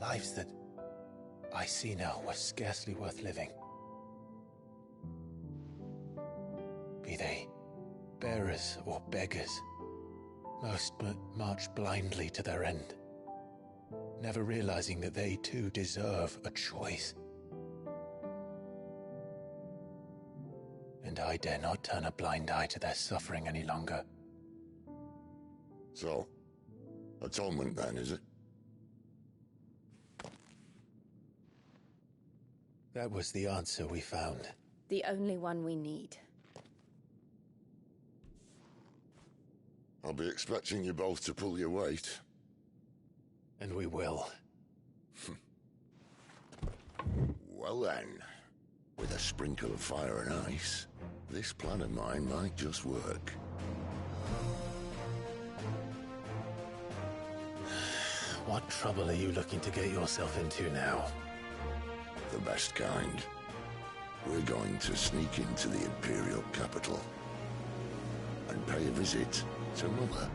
Lives that I see now were scarcely worth living. Be they bearers or beggars, most march blindly to their end, never realizing that they too deserve a choice. And I dare not turn a blind eye to their suffering any longer. So, atonement then, is it? That was the answer we found. The only one we need. I'll be expecting you both to pull your weight. And we will. Well then, with a sprinkle of fire and ice, this plan of mine might just work. What trouble are you looking to get yourself into now? The best kind. We're going to sneak into the Imperial capital and pay a visit to Mother.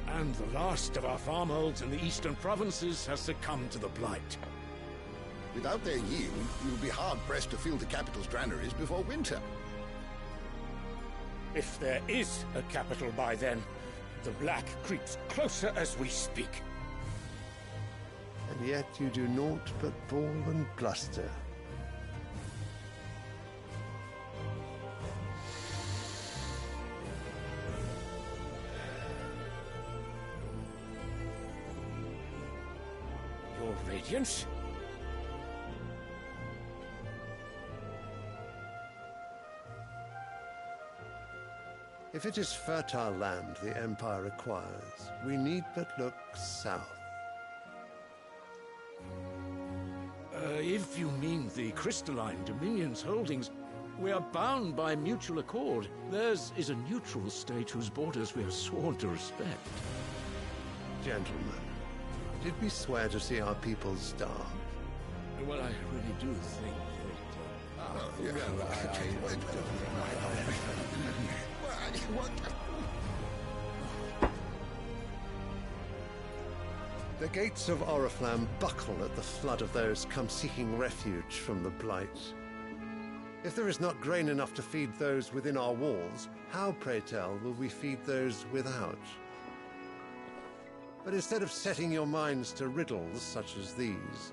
And the last of our farmholds in the eastern provinces has succumbed to the blight. Without their yield, you'll be hard-pressed to fill the capital's granaries before winter. If there is a capital by then, the black creeps closer as we speak. And yet you do naught but bawl and bluster. Your Radiance? If it is fertile land the Empire requires, we need but look south. If you mean the crystalline Dominion's holdings, we are bound by mutual accord. Theirs is a neutral state whose borders we have sworn to respect. Gentlemen, did we swear to see our people starve? Well, I really do think The gates of Oriflamme buckle at the flood of those come seeking refuge from the blight. If there is not grain enough to feed those within our walls, how, pray tell, will we feed those without? But instead of setting your minds to riddles such as these,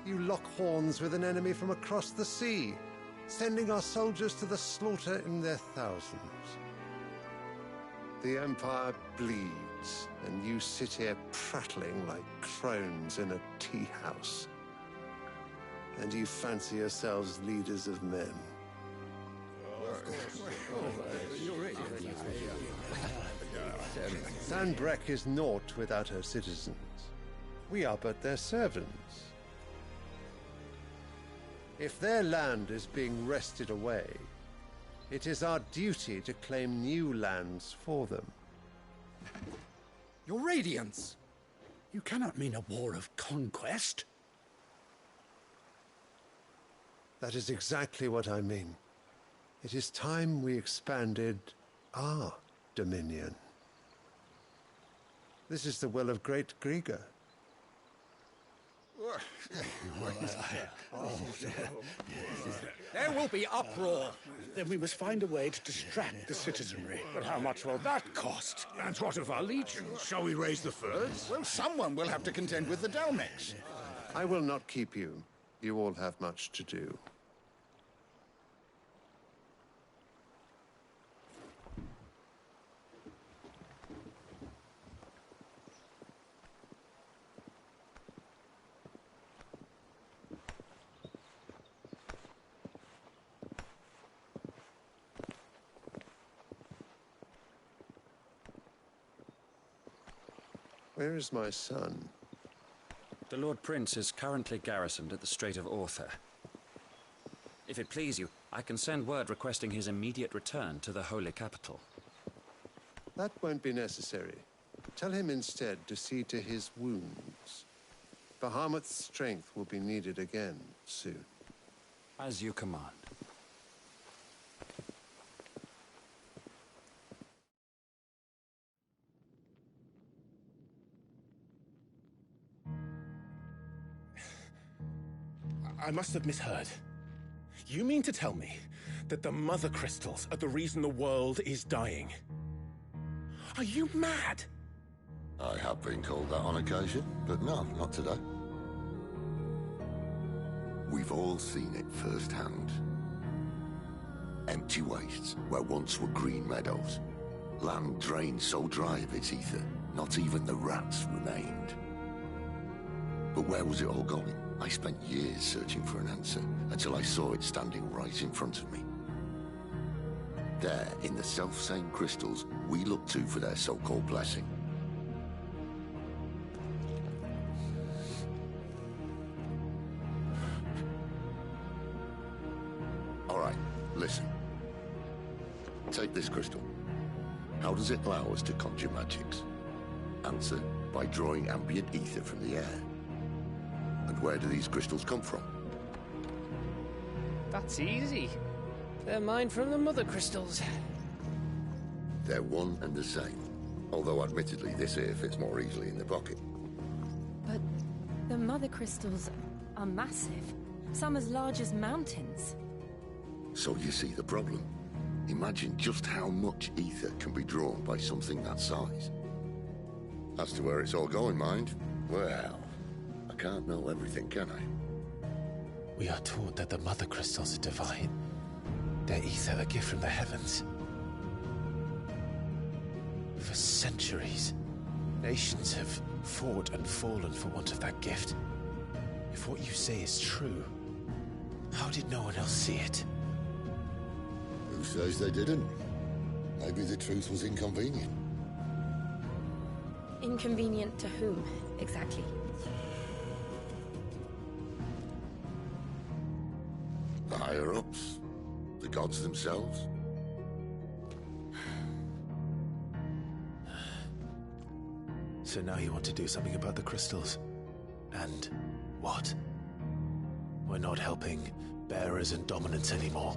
you lock horns with an enemy from across the sea, sending our soldiers to the slaughter in their thousands. The Empire bleeds, and you sit here prattling like crones in a tea house. And you fancy yourselves leaders of men. Sanbreque is naught without her citizens. We are but their servants. If their land is being wrested away, it is our duty to claim new lands for them. Your Radiance! You cannot mean a war of conquest. That is exactly what I mean. It is time we expanded our dominion. This is the will of great Grieger. There will be uproar. Then we must find a way to distract the citizenry. But how much will that cost? And what of our legions? Shall we raise the furs? Well, someone will have to contend with the Dalmex. I will not keep you. You all have much to do. Where is my son? The Lord Prince is currently garrisoned at the Strait of Author. If it please you, I can send word requesting his immediate return to the Holy Capital. That won't be necessary. Tell him instead to see to his wounds. Bahamut's strength will be needed again soon. As you command. I must have misheard. You mean to tell me that the Mother Crystals are the reason the world is dying? Are you mad? I have been called that on occasion, but no, not today. We've all seen it firsthand. Empty wastes where once were green meadows. Land drained so dry of its ether, not even the rats remained. But where was it all going? I spent years searching for an answer, until I saw it standing right in front of me. There, in the self-same crystals we look to for their so-called blessing. All right, listen. Take this crystal. How does it allow us to conjure magics? Answer, by drawing ambient ether from the air. And where do these crystals come from? That's easy. They're mined from the Mother Crystals. They're one and the same. Although admittedly this here fits more easily in the pocket. But the Mother Crystals are massive. Some as large as mountains. So you see the problem. Imagine just how much ether can be drawn by something that size. As to where it's all going, mind, well, I can't know everything, can I? We are taught that the Mother Crystals are divine. Their ether a gift from the heavens. For centuries, nations have fought and fallen for want of that gift. If what you say is true, how did no one else see it? Who says they didn't? Maybe the truth was inconvenient. Inconvenient to whom, exactly? The higher-ups? The gods themselves? So now you want to do something about the crystals? And what? We're not helping bearers and dominants anymore.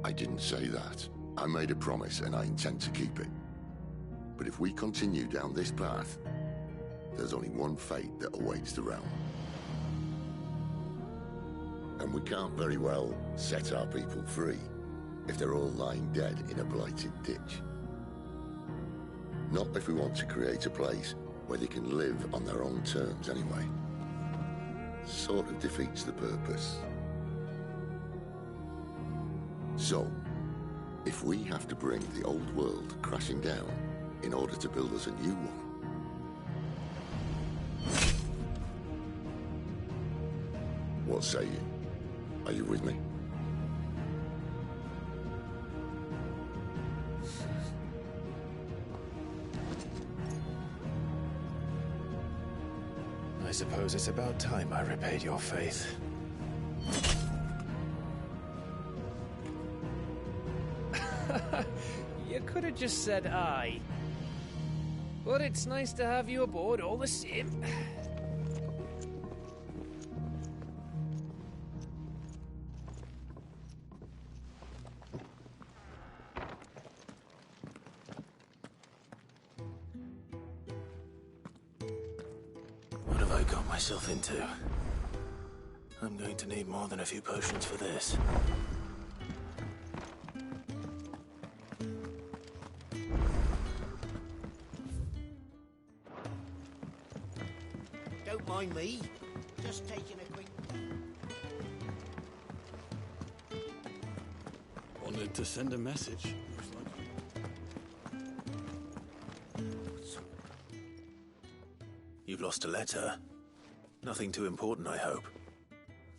I didn't say that. I made a promise and I intend to keep it. But if we continue down this path, there's only one fate that awaits the realm. And we can't very well set our people free if they're all lying dead in a blighted ditch. Not if we want to create a place where they can live on their own terms anyway. Sort of defeats the purpose. So, if we have to bring the old world crashing down in order to build us a new one, what say you? Are you with me? I suppose it's about time I repaid your faith. You could have just said aye. But it's nice to have you aboard all the same. What have I got myself into? I'm going to need more than a few potions for this. Don't mind me. Just taking a quick... Wanted to send a message. You've lost a letter. Nothing too important, I hope.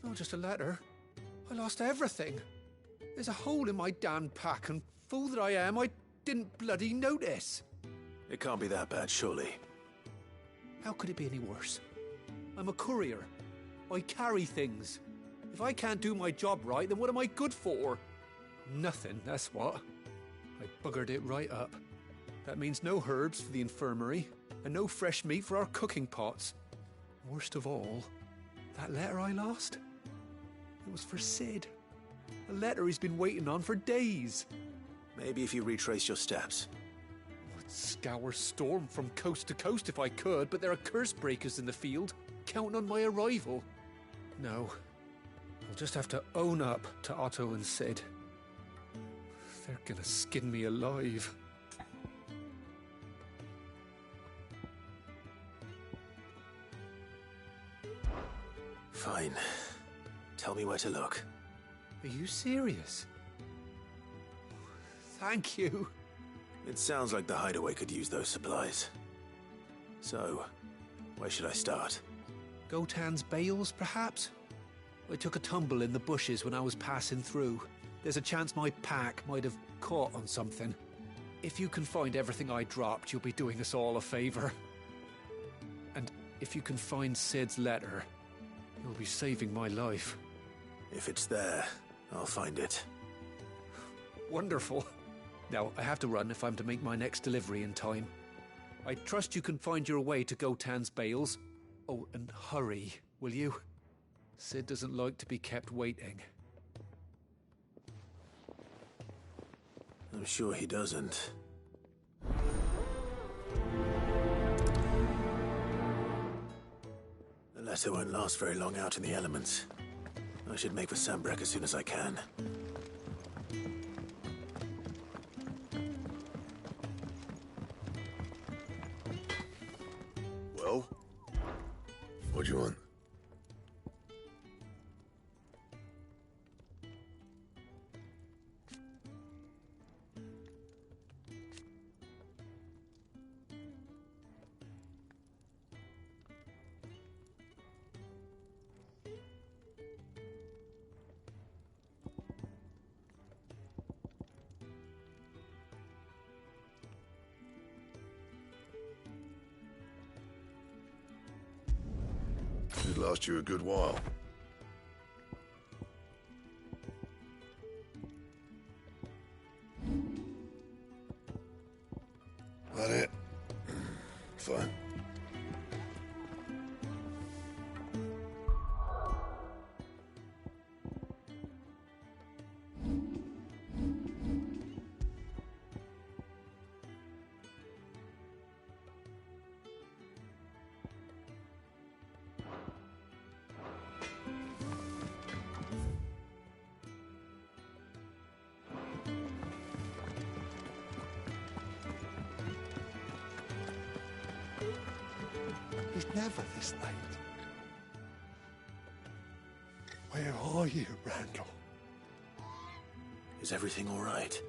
Not just a letter. I lost everything. There's a hole in my damn pack, and fool that I am, I didn't bloody notice. It can't be that bad, surely. How could it be any worse? I'm a courier. I carry things. If I can't do my job right, then what am I good for? Nothing, that's what. I buggered it right up. That means no herbs for the infirmary, and no fresh meat for our cooking pots. Worst of all, that letter I lost? It was for Sid. A letter he's been waiting on for days. Maybe if you retrace your steps. I'd scour Storm from coast to coast if I could, but there are curse breakers in the field, counting on my arrival. No, I'll just have to own up to Otto and Sid. They're gonna skin me alive. Fine. Tell me where to look. Are you serious? Thank you. It sounds like the hideaway could use those supplies. So, where should I start? Gotan's bales, perhaps? I took a tumble in the bushes when I was passing through. There's a chance my pack might have caught on something. If you can find everything I dropped, you'll be doing us all a favor. And if you can find Sid's letter, you'll be saving my life. If it's there, I'll find it. Wonderful. Now, I have to run if I'm to make my next delivery in time. I trust you can find your way to Gotan's bales. Oh, and hurry, will you? Sid doesn't like to be kept waiting. I'm sure he doesn't. The letter won't last very long out in the elements. I should make for Sambrek as soon as I can. Well? What do you want? It'd last you a good while. That it? Fine. He's never this late. Where are you, Randall? Is everything all right?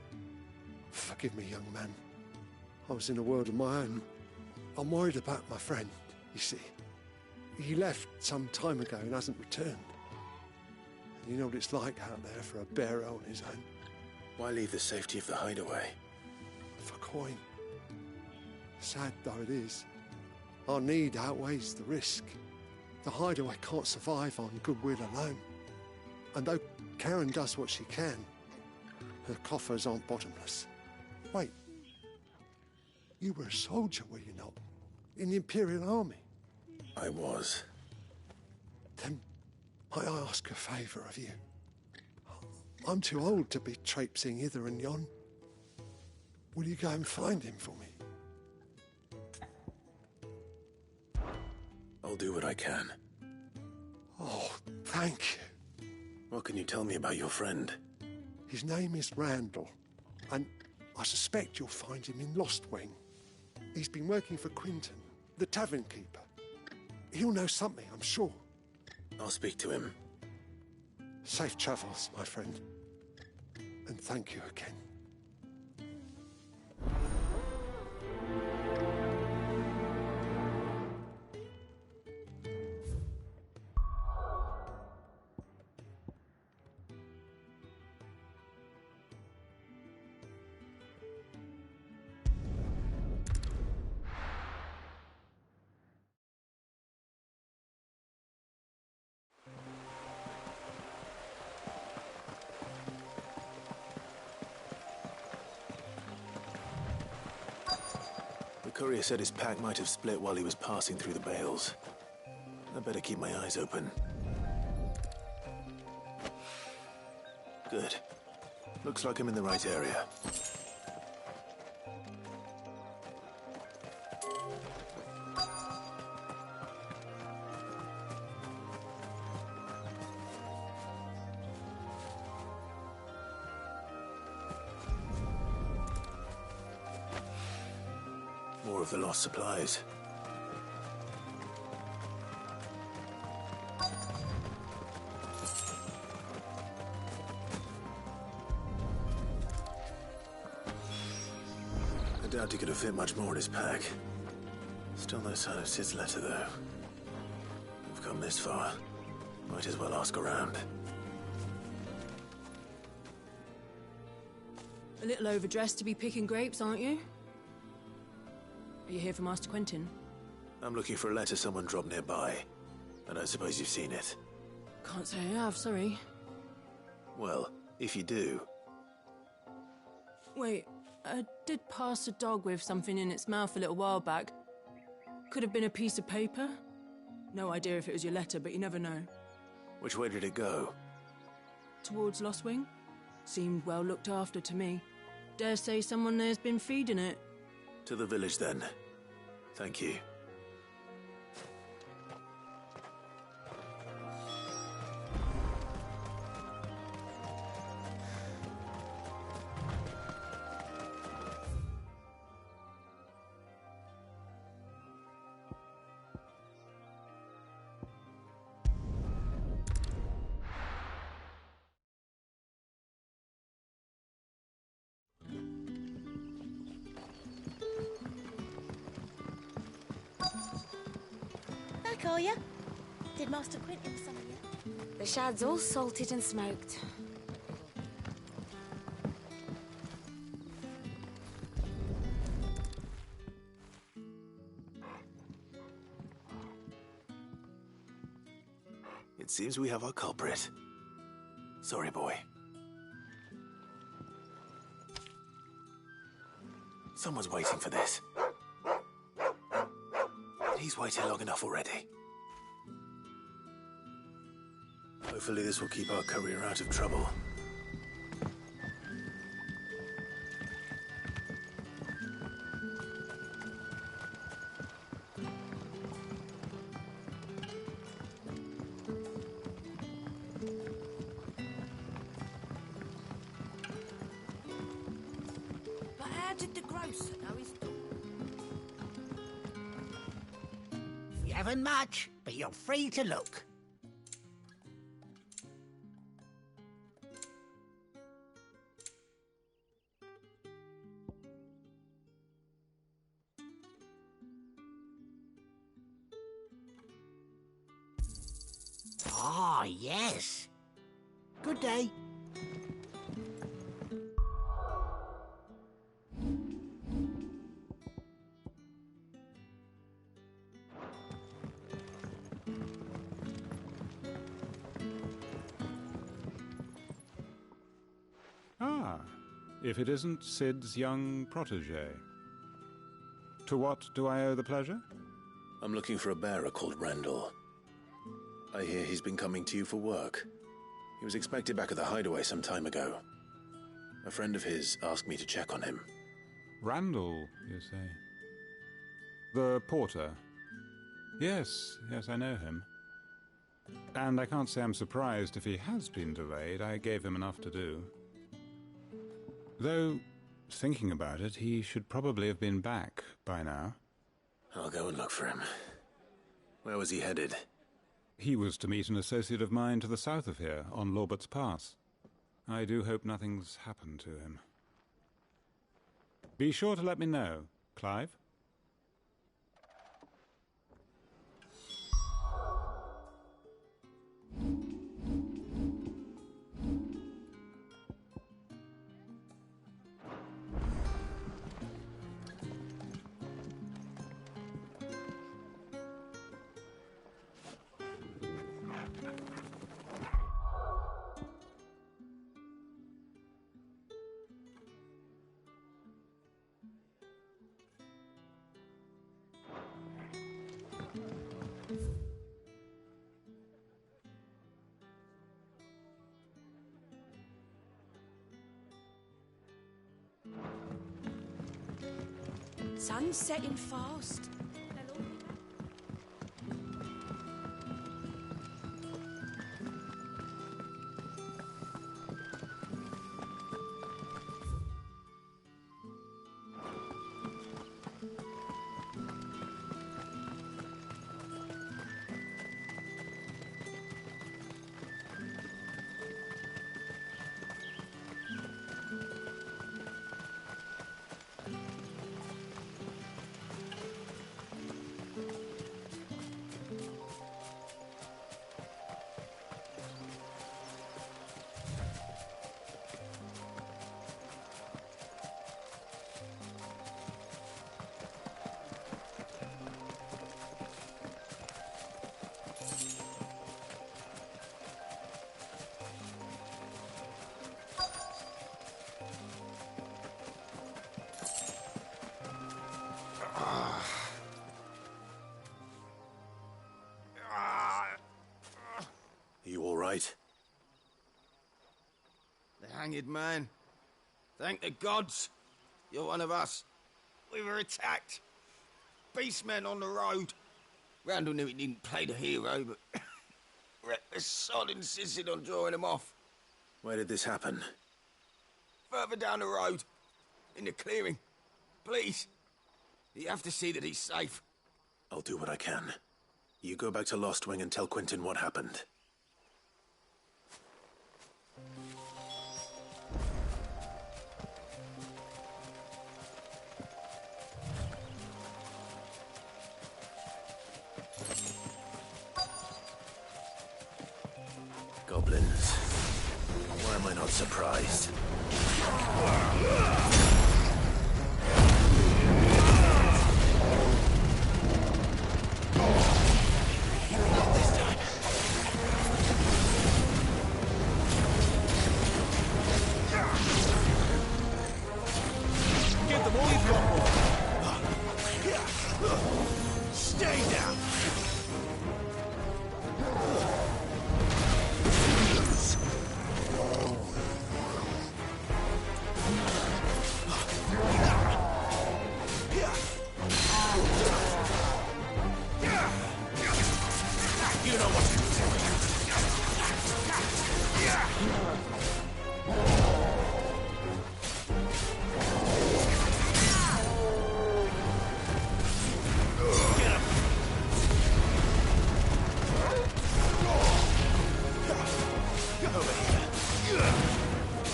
Forgive me, young man. I was in a world of my own. I'm worried about my friend, you see. He left some time ago and hasn't returned. And you know what it's like out there for a bearer on his own. Why leave the safety of the hideaway? For coin. Sad though it is, our need outweighs the risk. The hideaway can't survive on goodwill alone. And though Karen does what she can, her coffers aren't bottomless. Wait, you were a soldier, were you not? In the Imperial Army? I was. Then might I ask a favour of you? I'm too old to be traipsing hither and yon. Will you go and find him for me? I'll do what I can. Oh, thank you. What can you tell me about your friend? His name is Randall, and I suspect you'll find him in Lost Wing. He's been working for Quinton, the tavern keeper. He'll know something, I'm sure. I'll speak to him. Safe travels, my friend. And thank you again. courier said his pack might have split while he was passing through the bales. I better keep my eyes open. Good. Looks like I'm in the right area. More of the lost supplies. I doubt he could have fit much more in his pack. Still no sign of Sid's letter, though. We've come this far. Might as well ask around. A little overdressed to be picking grapes, aren't you? Are you here for Master Quentin? I'm looking for a letter someone dropped nearby. I don't suppose you've seen it. Can't say I have, sorry. Well, if you do... Wait, I did pass a dog with something in its mouth a little while back. Could have been a piece of paper. No idea if it was your letter, but you never know. Which way did it go? Towards Lost Wing. Seemed well looked after to me. Dare say someone there's been feeding it. To the village, then. Thank you. Back, are you? Did Master Quentin summon you? The shad's all salted and smoked. It seems we have our culprit. Sorry, boy. Someone's waiting for this. He's waited long enough already. Hopefully this will keep our courier out of trouble. But how did the grocer know his door? You haven't much, but you're free to look. Ah, yes. Good day. Ah, if it isn't Sid's young protege. To what do I owe the pleasure? I'm looking for a bearer called Randall. I hear he's been coming to you for work. He was expected back at the hideaway some time ago. A friend of his asked me to check on him. Randall, you say? The porter? Yes, I know him. And I can't say I'm surprised if he has been delayed. I gave him enough to do. Though, thinking about it, he should probably have been back by now. I'll go and look for him. Where was he headed? He was to meet an associate of mine to the south of here, on Lorbert's Pass. I do hope nothing's happened to him. Be sure to let me know, Clive. Sun's setting fast. You all right? The hanged man. Thank the gods. You're one of us. We were attacked. Beastmen on the road. Randall knew he didn't play the hero, but the sod insisted on drawing him off. Where did this happen? Further down the road. In the clearing. Please. You have to see that he's safe. I'll do what I can. You go back to Lost Wing and tell Quentin what happened. Goblins. Why am I not surprised? Get them all you've got, boy. Stay down. You know what to do.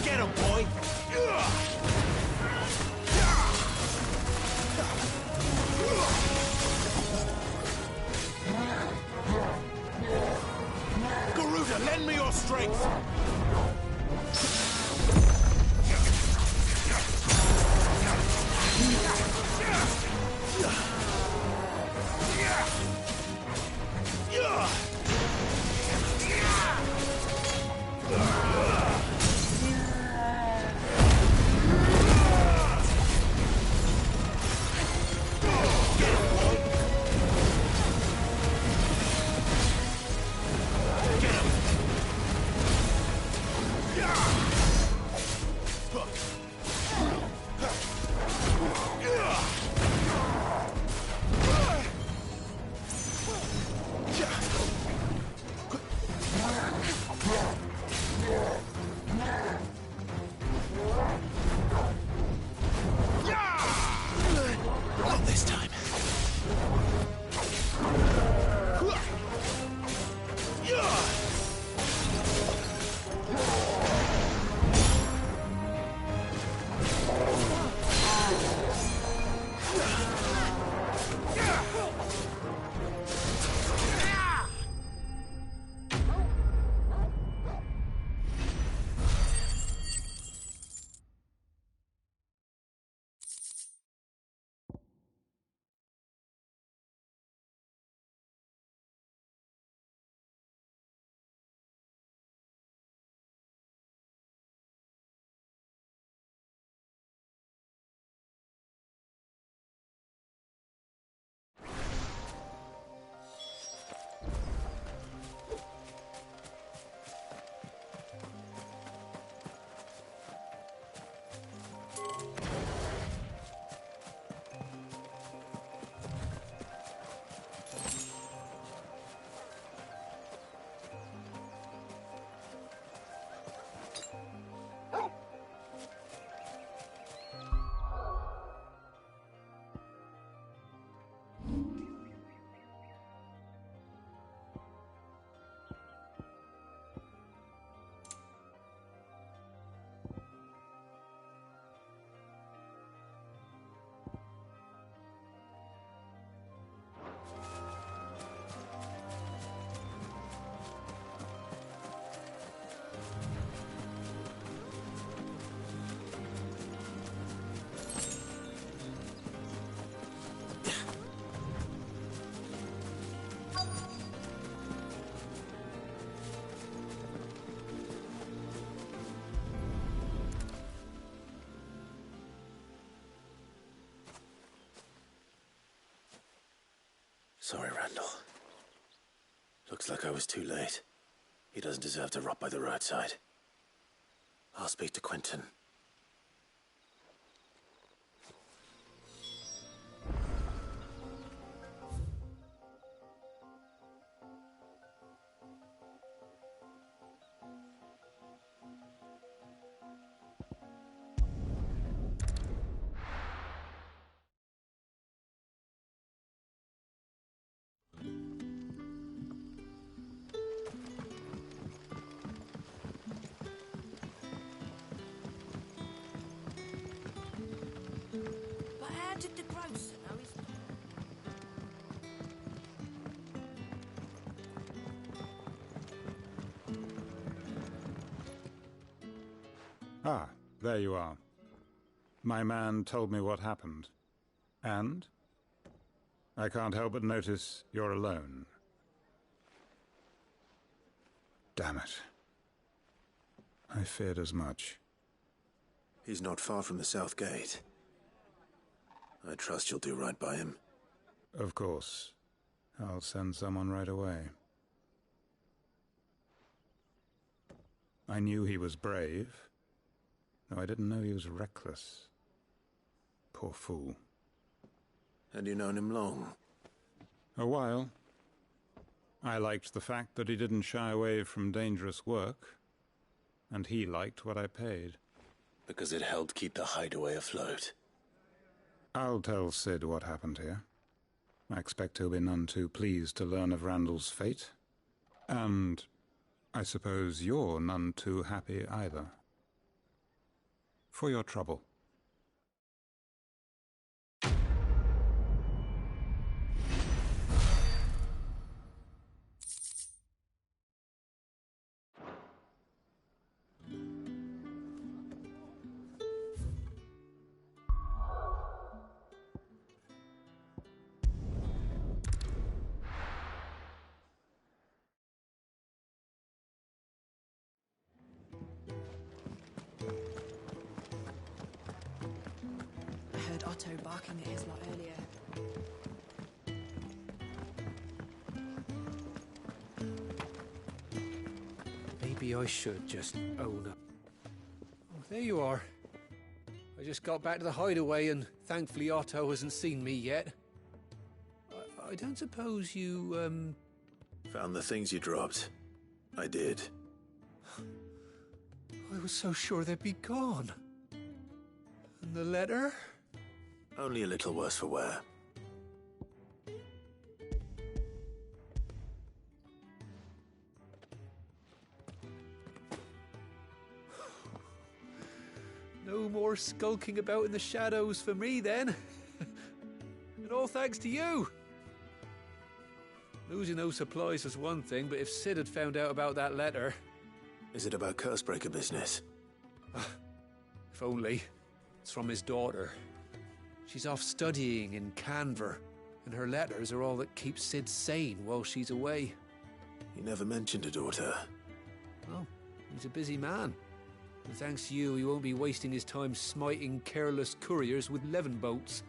Get him, boy! Garuda, lend me your strength! Sorry, Randall. Looks like I was too late. He doesn't deserve to rot by the roadside. I'll speak to Quentin. But how did the grocer know his... Ah, there you are. My man told me what happened. And? I can't help but notice you're alone. Damn it. I feared as much. He's not far from the South Gate. I trust you'll do right by him. Of course. I'll send someone right away. I knew he was brave, though I didn't know he was reckless. Poor fool. Had you known him long? A while. I liked the fact that he didn't shy away from dangerous work, and he liked what I paid. Because it helped keep the hideaway afloat. I'll tell Sid what happened here. I expect he'll be none too pleased to learn of Randall's fate. And I suppose you're none too happy either. For your trouble. I heard Otto barking at his lot earlier. Maybe I should just own up. Oh, there you are. I just got back to the hideaway and thankfully Otto hasn't seen me yet. I don't suppose you, Found the things you dropped. I did. I was so sure they'd be gone. And the letter? Only a little worse for wear. No more skulking about in the shadows for me, then. And all thanks to you. Losing those supplies was one thing, but if Sid had found out about that letter... Is it about Cursebreaker business? If only. It's from his daughter. She's off studying in Canver, and her letters are all that keeps Sid sane while she's away. He never mentioned a daughter. Oh, he's a busy man. And thanks to you, he won't be wasting his time smiting careless couriers with levin boats.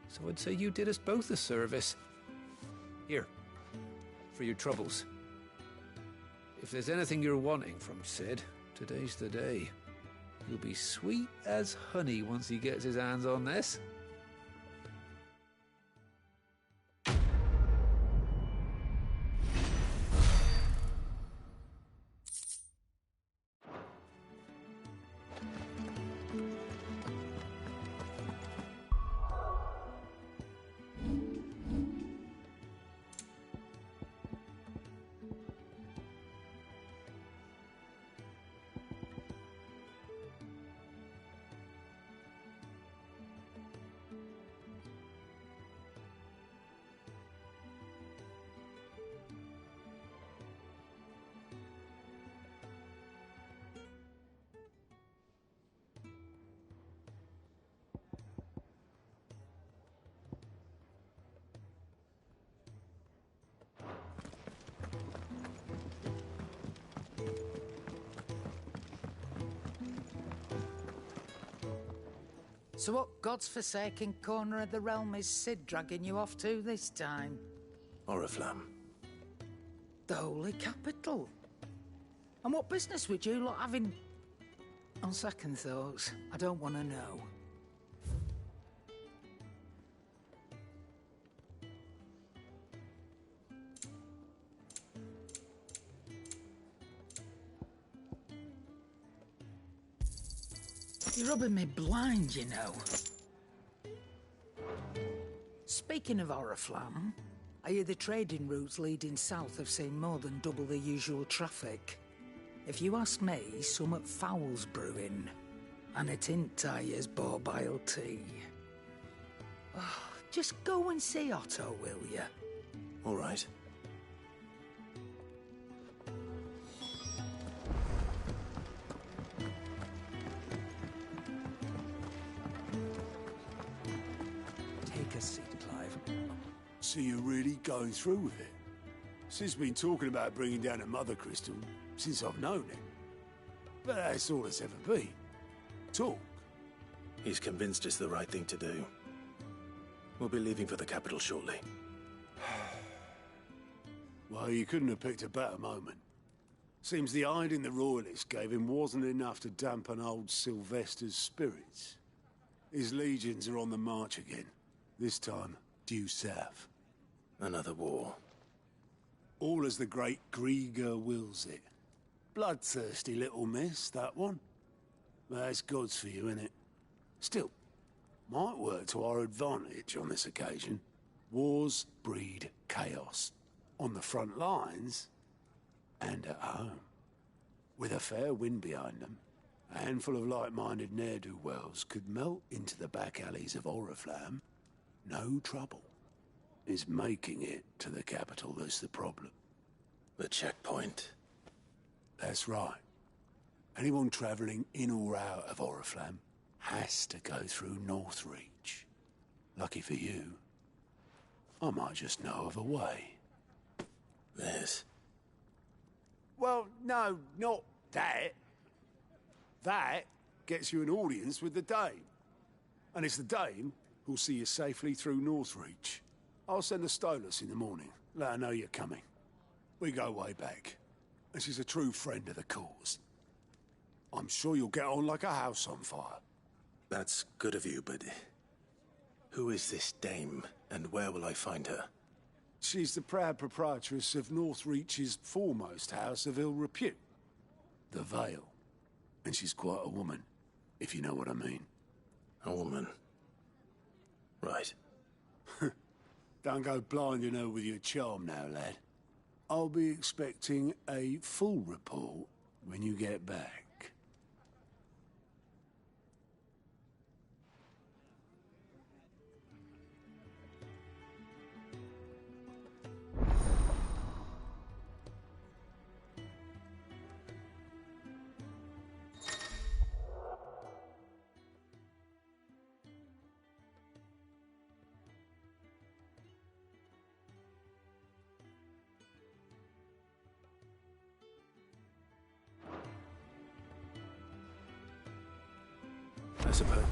So I'd say you did us both a service. Here, for your troubles. If there's anything you're wanting from Sid, today's the day. He'll be sweet as honey once he gets his hands on this. So what god's-forsaken corner of the realm is Sid dragging you off to this time? Oriflamme. The Holy Capital. And what business would you lot have in... On second thoughts, I don't want to know. You're rubbing me blind, you know. Speaking of Oriflamme, I hear the trading routes leading south have seen more than double the usual traffic. If you ask me, somewhat foul's brewing. And it ain't Tyre's borbile tea. Oh, just go and see Otto, will you? All right. Take a seat, Clive. So you're really going through with it? Sis been talking about bringing down a mother crystal since I've known him. But that's all it's ever been. Talk. He's convinced it's the right thing to do. We'll be leaving for the capital shortly. Well, you couldn't have picked a better moment. Seems the hiding the Royalists gave him wasn't enough to dampen old Sylvester's spirits. His legions are on the march again. This time, due south. Another war. All as the great Grieger wills it. Bloodthirsty little miss, that one. But that's God's for you, innit? Still, might work to our advantage on this occasion. Wars breed chaos. On the front lines, and at home. With a fair wind behind them, a handful of like-minded ne'er-do-wells could melt into the back alleys of Oriflamme. No trouble. It's making it to the capital that's the problem. The checkpoint. That's right. Anyone travelling in or out of Oriflamme has to go through Northreach. Lucky for you, I might just know of a way. This? Well, no, not that. That gets you an audience with the Dame. And it's the Dame who'll see you safely through Northreach. I'll send a Stolas in the morning. Let her know you're coming. We go way back. And she's a true friend of the cause. I'm sure you'll get on like a house on fire. That's good of you, but... who is this Dame, and where will I find her? She's the proud proprietress of Northreach's foremost house of ill repute. The Vale. And she's quite a woman, if you know what I mean. A woman. Right. Don't go blinding her with your charm now, lad. I'll be expecting a full report when you get back. I suppose.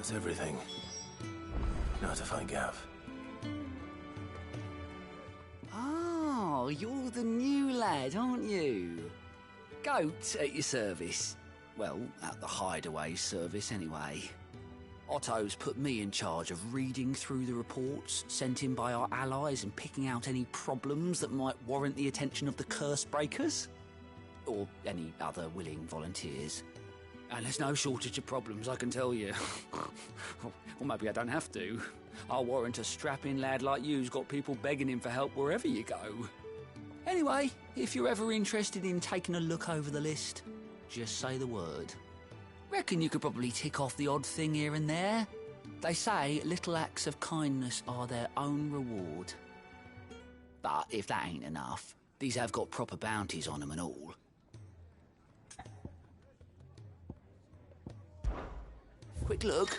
That's everything. Now to find Gav. Oh, you're the new lad, aren't you? Goat at your service. Well, at the hideaway service, anyway. Otto's put me in charge of reading through the reports sent in by our allies and picking out any problems that might warrant the attention of the curse breakers. Or any other willing volunteers. And there's no shortage of problems, I can tell you. Or maybe I don't have to. I'll warrant a strapping lad like you's got people begging him for help wherever you go. Anyway, if you're ever interested in taking a look over the list, just say the word. Reckon you could probably tick off the odd thing here and there. They say little acts of kindness are their own reward. But if that ain't enough, these have got proper bounties on them and all. Quick look.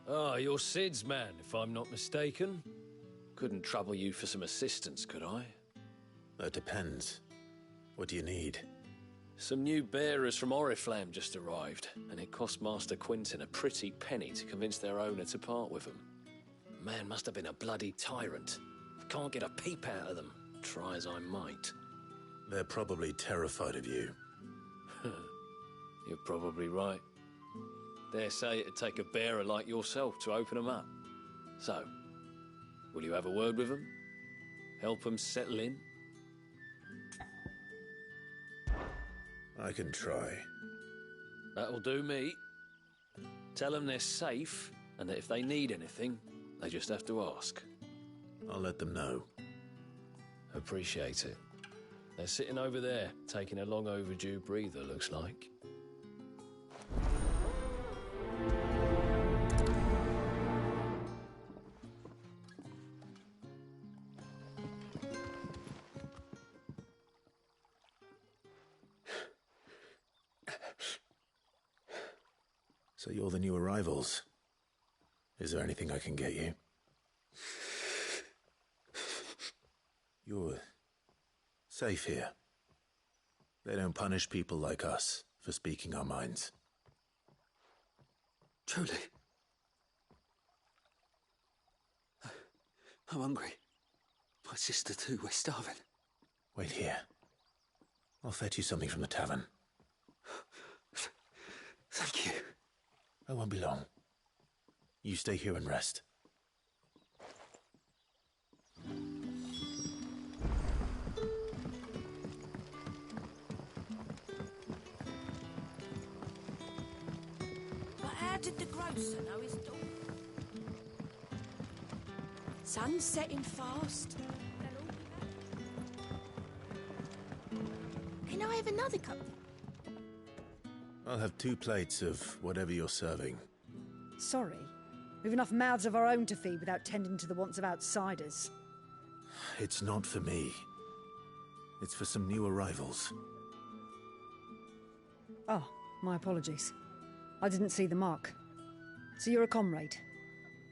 Ah, you're Sid's man, if I'm not mistaken. Couldn't trouble you for some assistance, could I? That depends. What do you need? Some new bearers from Oriflamme just arrived, and it cost Master Quinton a pretty penny to convince their owner to part with them. Man must have been a bloody tyrant. Can't get a peep out of them, try as I might. They're probably terrified of you. You're probably right. Dare say it'd take a bearer like yourself to open them up. So, will you have a word with them? Help them settle in? I can try. That'll do me. Tell them they're safe, and that if they need anything, they just have to ask. I'll let them know. Appreciate it. They're sitting over there, taking a long overdue breather, looks like. So you're the new arrivals. Is there anything I can get you? You're safe here. They don't punish people like us for speaking our minds. Truly. I'm hungry. My sister too, we're starving. Wait here. I'll fetch you something from the tavern. Thank you. I won't be long. You stay here and rest. But how did the grocer know his dog? Sun's setting fast. Can I have another cup? I'll have 2 plates of whatever you're serving. Sorry. We've enough mouths of our own to feed without tending to the wants of outsiders. It's not for me. It's for some new arrivals. Oh, my apologies. I didn't see the mark. So you're a comrade.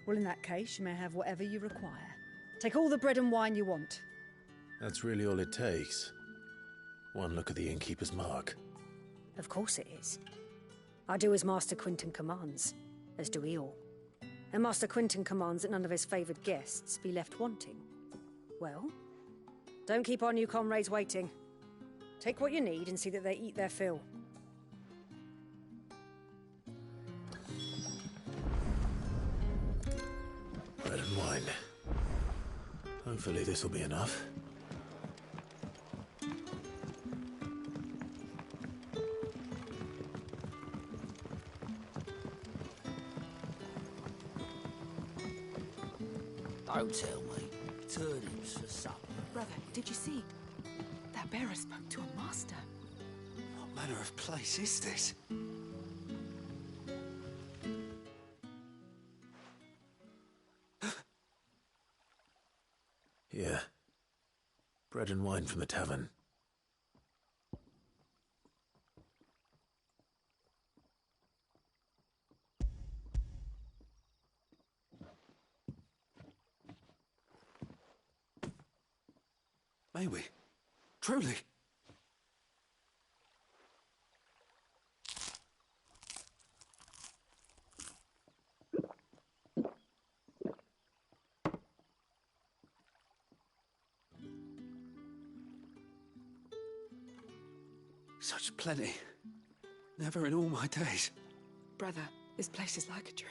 Well, in that case, you may have whatever you require. Take all the bread and wine you want. That's really all it takes. One look at the innkeeper's mark. Of course it is. I do as Master Quinton commands, as do we all. And Master Quinton commands that none of his favoured guests be left wanting. Well, don't keep our new comrades waiting. Take what you need and see that they eat their fill. Bread and wine. Hopefully this will be enough. Don't tell me. turnips for supper. Brother, did you see? That bearer spoke to a master. What manner of place is this? Here. Bread and wine from the tavern. May we? Truly? Such plenty. Never in all my days. Brother, this place is like a dream.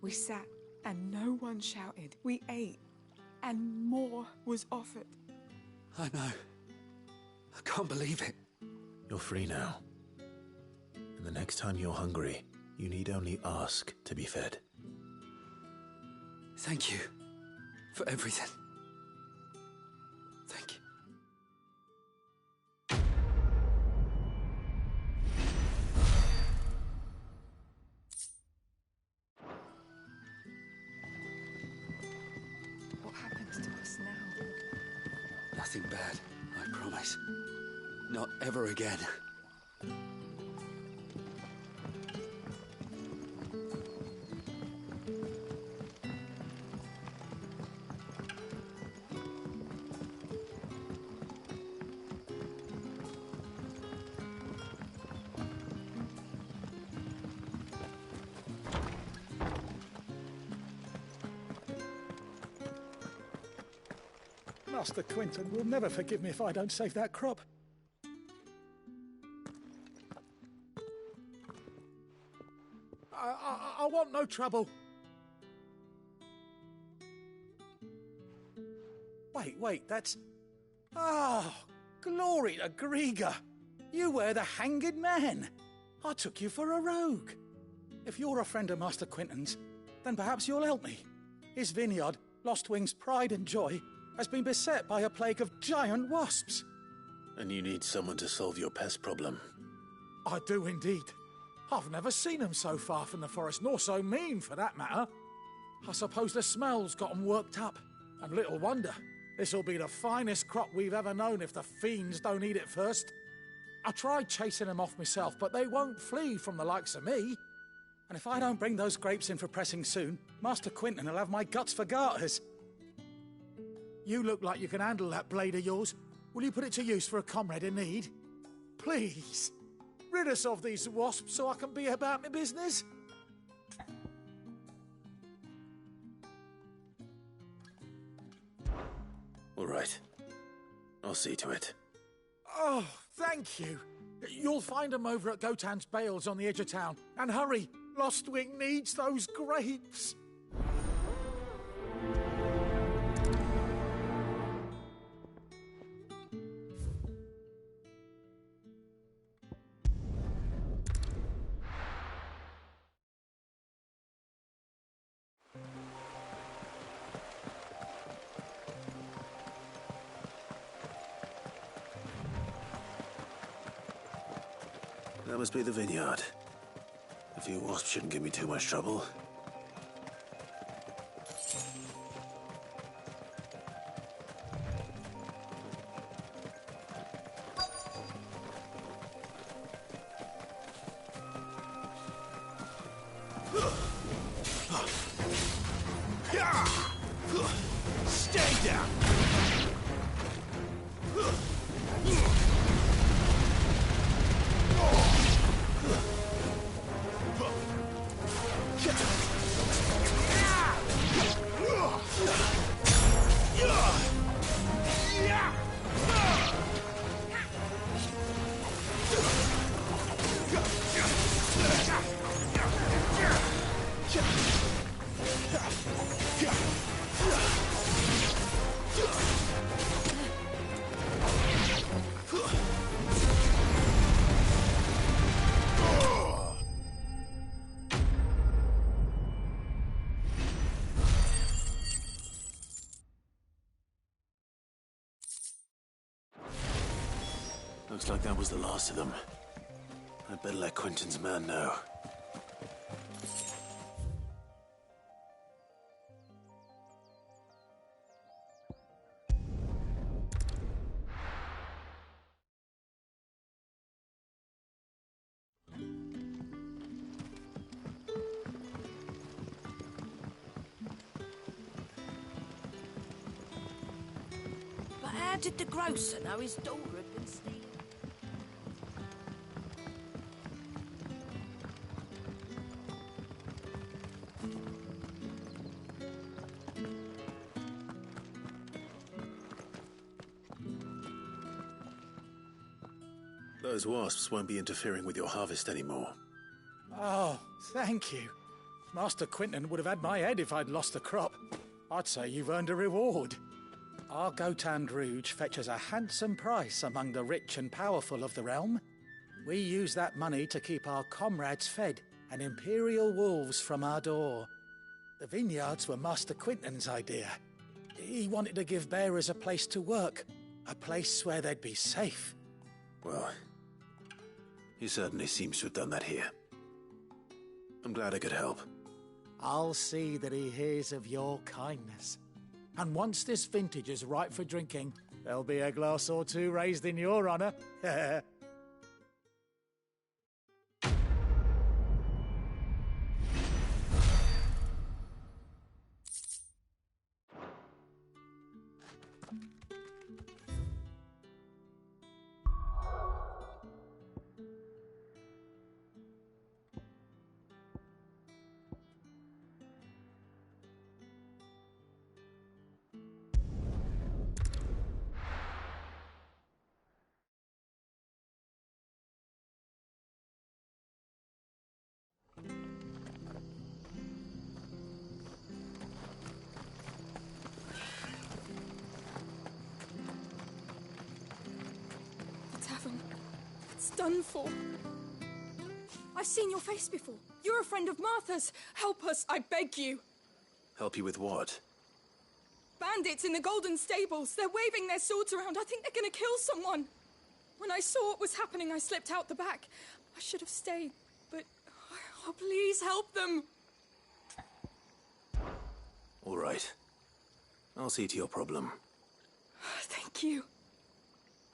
We sat and no one shouted. We ate and more was offered. I know. I can't believe it. You're free now. And the next time you're hungry, you need only ask to be fed. Thank you for everything. Thank you. What happens to us now? Nothing bad, I promise. Not ever again. Master Quinton will never forgive me if I don't save that crop. I want no trouble. Wait, that's... Ah, glory to Grieger. You were the hanged man. I took you for a rogue. If you're a friend of Master Quinton's, then perhaps you'll help me. His vineyard, Lostwing's pride and joy, has been beset by a plague of giant wasps. And you need someone to solve your pest problem. I do indeed. I've never seen them so far from the forest, nor so mean, for that matter. I suppose the smell's got 'em worked up. And little wonder. This'll be the finest crop we've ever known if the fiends don't eat it first. I tried chasing them off myself, but they won't flee from the likes of me. And if I don't bring those grapes in for pressing soon, Master Quinton will have my guts for garters. You look like you can handle that blade of yours. Will you put it to use for a comrade in need? Please. Rid us of these wasps so I can be about my business. All right. I'll see to it. Oh, thank you. You'll find them over at Gotan's Bales on the edge of town. And hurry, Lostwing needs those grapes. That must be the vineyard. A few wasps shouldn't give me too much trouble. Stay down! Looks like that was the last of them. I'd better let Quentin's man know. But how did the grocer know his daughter had been stealing? Those wasps won't be interfering with your harvest anymore. Oh, thank you. Master Quentin would have had my head if I'd lost the crop. I'd say you've earned a reward. Our Gotand Rouge fetches a handsome price among the rich and powerful of the realm. We use that money to keep our comrades fed and imperial wolves from our door. The vineyards were Master Quentin's idea. He wanted to give bearers a place to work, a place where they'd be safe. Well, he certainly seems to have done that here. I'm glad I could help. I'll see that he hears of your kindness. And once this vintage is ripe for drinking, there'll be a glass or two raised in your honour. It's done for. I've seen your face before. You're a friend of Martha's. Help us, I beg you. Help you with what? Bandits in the Golden Stables. They're waving their swords around. I think they're gonna kill someone. When I saw what was happening, I slipped out the back. I should have stayed, but... Oh, please help them. All right. I'll see to your problem. Thank you.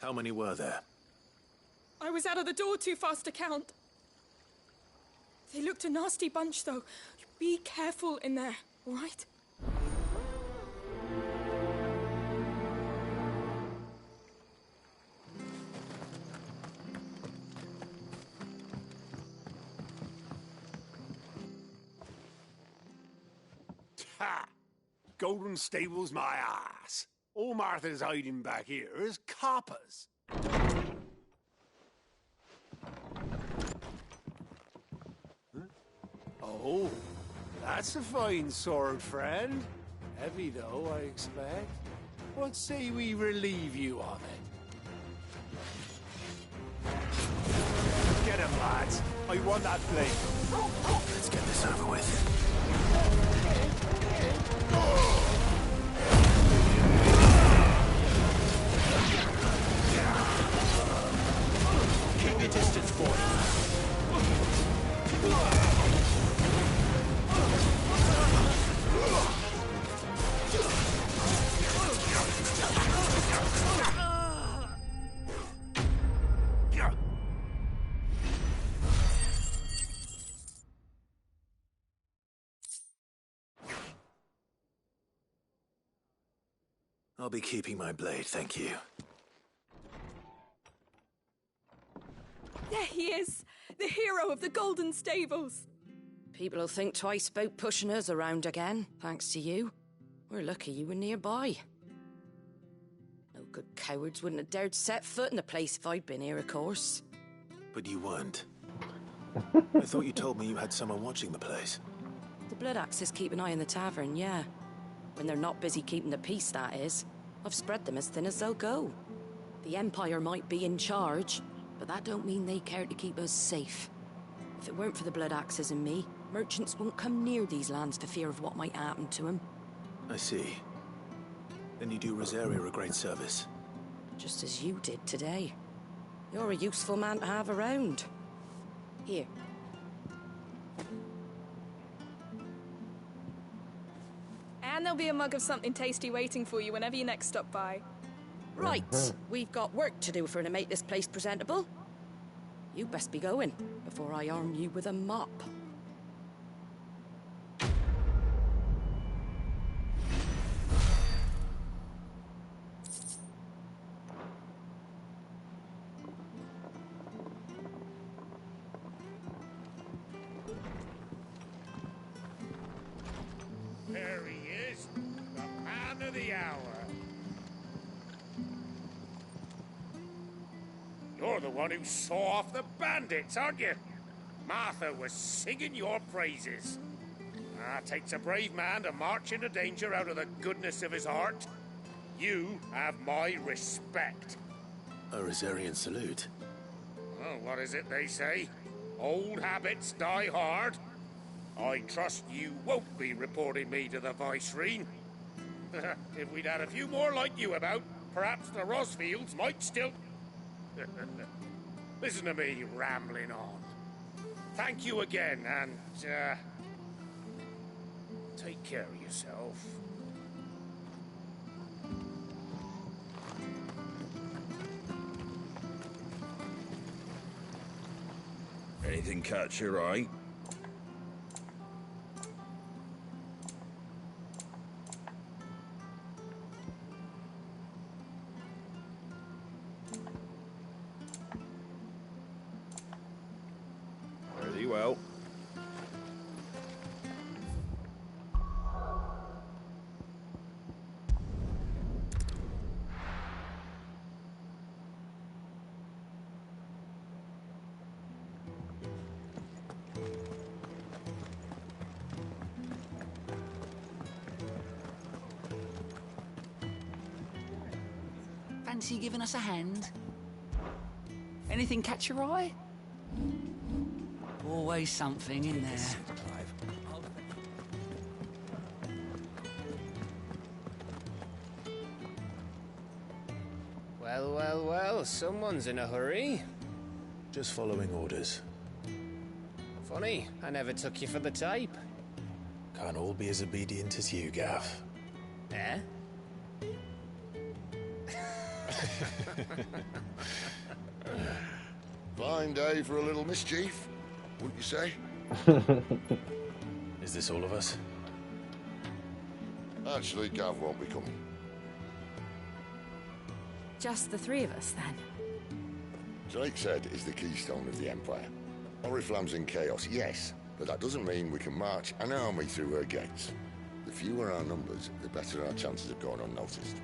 How many were there? I was out of the door too fast to count. They looked a nasty bunch, though. Be careful in there, all right? Ha! Golden Stables my ass. All Martha's hiding back here is coppers. Oh, that's a fine sword, friend. Heavy, though, I expect. What say we relieve you of it? Get him, lads. I want that blade. Let's get this over with. Keep your distance, boy. I'll be keeping my blade, thank you. There he is, the hero of the Golden Stables. People will think twice about pushing us around again, thanks to you. We're lucky you were nearby. No good cowards wouldn't have dared set foot in the place if I'd been here, of course. But you weren't. I thought you told me you had someone watching the place. The Blood Axes keep an eye on the tavern, yeah. When they're not busy keeping the peace, that is. I've spread them as thin as they'll go. The Empire might be in charge, but that don't mean they care to keep us safe. If it weren't for the Blood Axes and me, merchants won't come near these lands for fear of what might happen to them. I see. Then you do Rosaria a great service. Just as you did today. You're a useful man to have around. Here. And there'll be a mug of something tasty waiting for you whenever you next stop by. Right, we've got work to do for to make this place presentable. You best be going before I arm you with a mop. There he is, the man of the hour. You're the one who saw off the bandits, aren't you? Martha was singing your praises. Takes a brave man to march into danger out of the goodness of his heart. You have my respect. A Rosarian salute. Oh, what is it they say? Old habits die hard. I trust you won't be reporting me to the Viceroy. If we'd had a few more like you about, perhaps the Rosfields might still... Listen to me rambling on. Thank you again, and, take care of yourself. Anything catch your eye? Very well. Fancy giving us a hand? Anything catch your eye? Always something in there. Well, well, well, someone's in a hurry. Just following orders. Funny, I never took you for the type. Can't all be as obedient as you, Gav. Eh? Fine day for a little mischief, wouldn't you say? Is this all of us? Actually, Gav won't be coming. Just the three of us, then? Drake said is the keystone of the Empire. Oriflamme's in chaos, yes, but that doesn't mean we can march an army through her gates. The fewer our numbers, the better our chances of going unnoticed.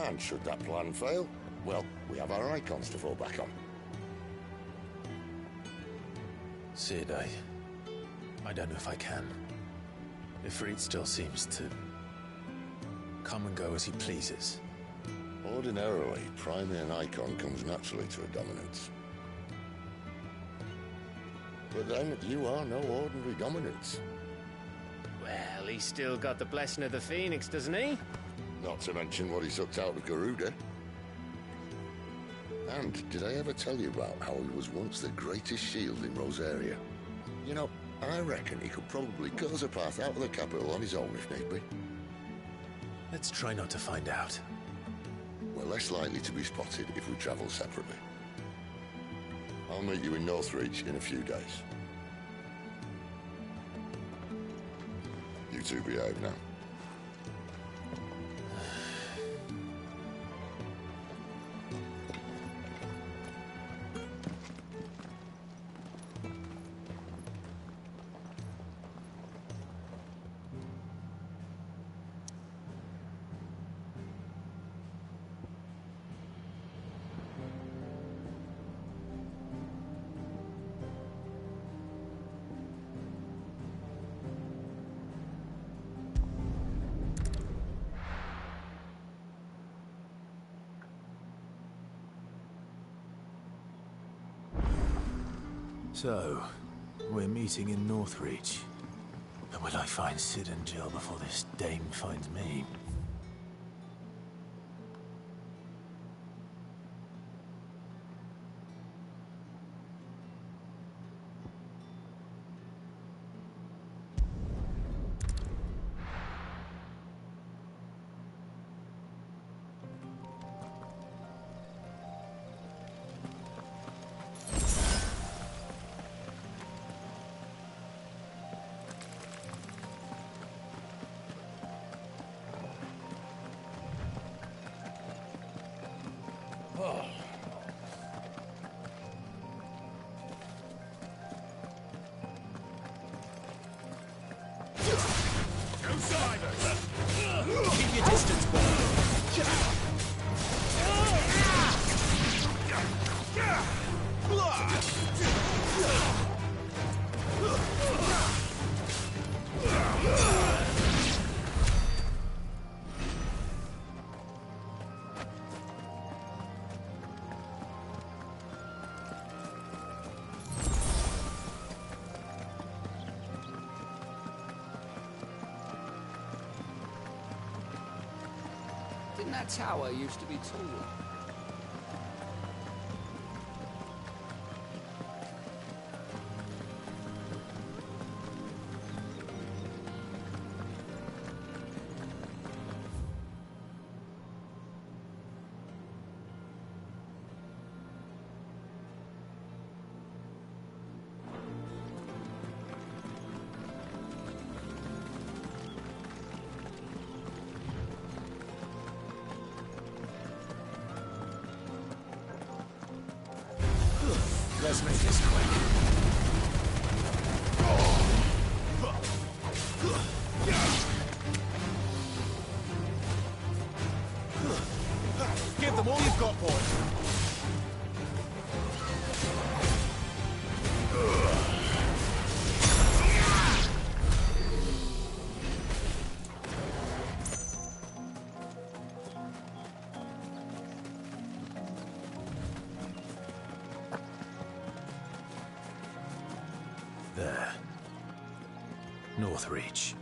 And should that plan fail, well, we have our icons to fall back on. Sid, I don't know if I can. Ifrit still seems to come and go as he pleases. Ordinarily, priming an icon comes naturally to a dominance. But then, you are no ordinary dominance. Well, he's still got the blessing of the Phoenix, doesn't he? Not to mention what he sucked out of Garuda. And did I ever tell you about how he was once the greatest shield in Rosaria? You know, I reckon he could probably cut us a path out of the capital on his own if need be. Let's try not to find out. We're less likely to be spotted if we travel separately. I'll meet you in Northreach in a few days. You two behave now. So, we're meeting in Northreach. But will I find Sid and Jill before this dame finds me? Survivors! Keep your distance, boy. Didn't that tower used to be taller? Let's make this quick. Give them all you've got, boys. There. Northreach.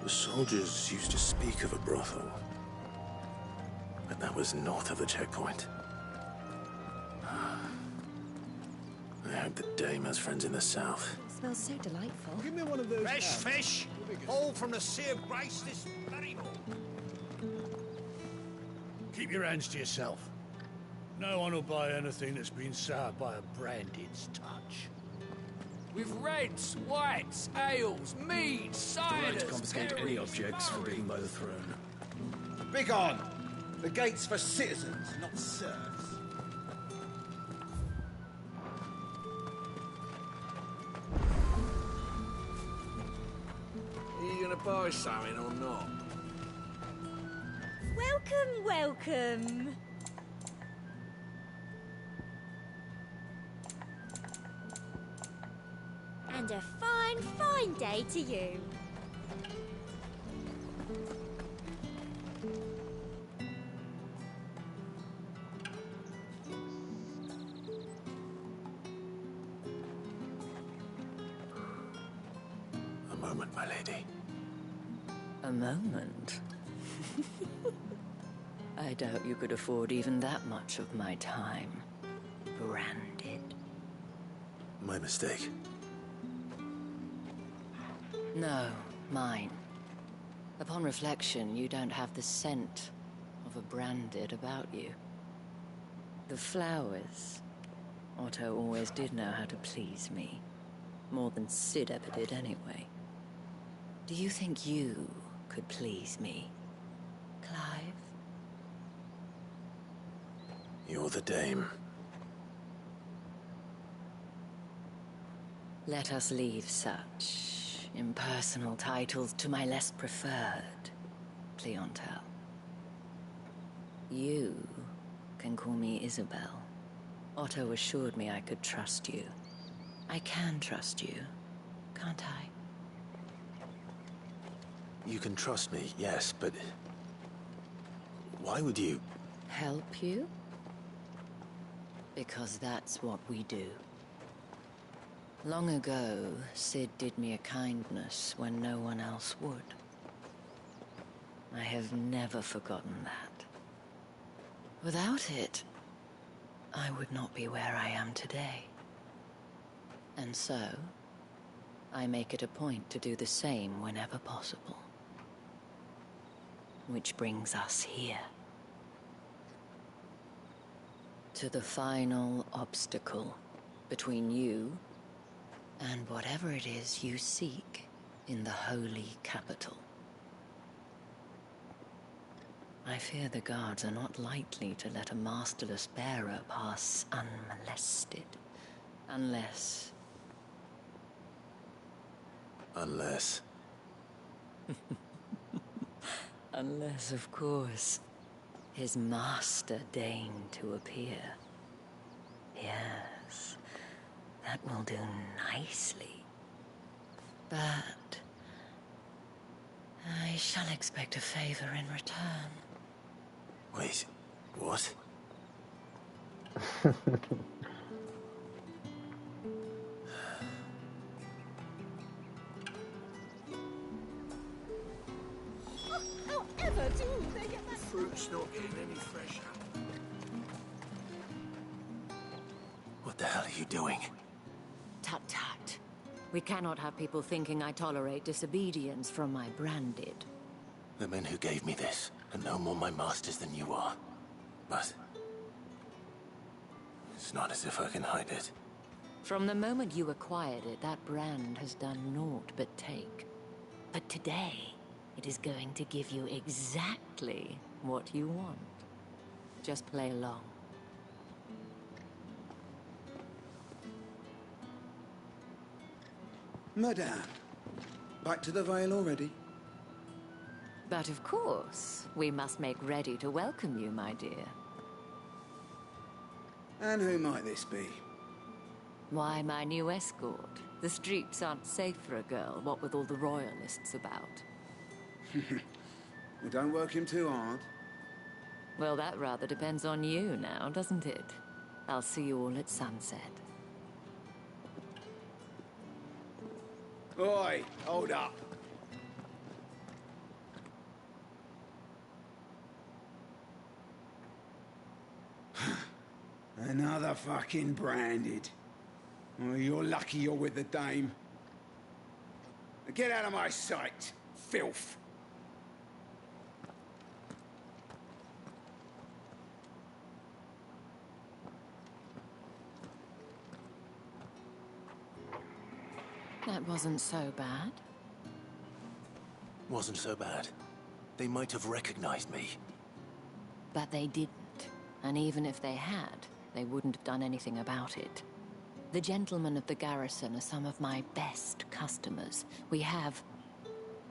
The soldiers used to speak of a brothel. But that was north of the checkpoint. I hope the dame has friends in the south. It smells so delightful. Give me one of those. Fresh fish, all from the Sea of Grace this very morning. Keep your hands to yourself. No one will buy anything that's been soured by a branded's touch. With reds, whites, ales, meads, The right to ciders, confiscate any berries, objects berries. forbidden by the throne. Begone! The gate's for citizens, not serfs. Are you gonna buy something or not? Welcome, welcome. And a fine, fine day to you. A moment, my lady. A moment? I doubt you could afford even that much of my time. Branded. My mistake. No, mine. Upon reflection, you don't have the scent of a branded about you. The flowers. Otto always did know how to please me. More than Sid ever did anyway. Do you think you could please me, Clive? You're the dame. Let us leave such impersonal titles to my less preferred clientele. You can call me Isabel. Otto assured me I could trust you. I can trust you, can't I? You can trust me, yes, but... why would you... Help you? Because that's what we do. Long ago, Sid did me a kindness when no one else would. I have never forgotten that. Without it, I would not be where I am today. And so, I make it a point to do the same whenever possible. Which brings us here. To the final obstacle between you and whatever it is you seek in the holy capital. I fear the guards are not likely to let a masterless bearer pass unmolested. Unless... Unless... Unless, of course, his master deigned to appear. Yes, that will do nicely. But... I shall expect a favor in return. Wait, what? However do they get that Fruit's not getting any fresher. What the hell are you doing? Tut-tut. We cannot have people thinking I tolerate disobedience from my branded. The men who gave me this are no more my masters than you are. But... it's not as if I can hide it. From the moment you acquired it, that brand has done naught but take. But today, it is going to give you exactly what you want. Just play along. Madame, back to the Vale already? But of course, we must make ready to welcome you, my dear. And who might this be? Why, my new escort. The streets aren't safe for a girl, what with all the royalists about. Well, don't work him too hard. Well, that rather depends on you now, doesn't it? I'll see you all at sunset. Oi, hold up. Another fucking branded. Oh, you're lucky you're with the dame. Now get out of my sight, filth. That wasn't so bad. Wasn't so bad. They might have recognized me. But they didn't. And even if they had, they wouldn't have done anything about it. The gentlemen of the garrison are some of my best customers. We have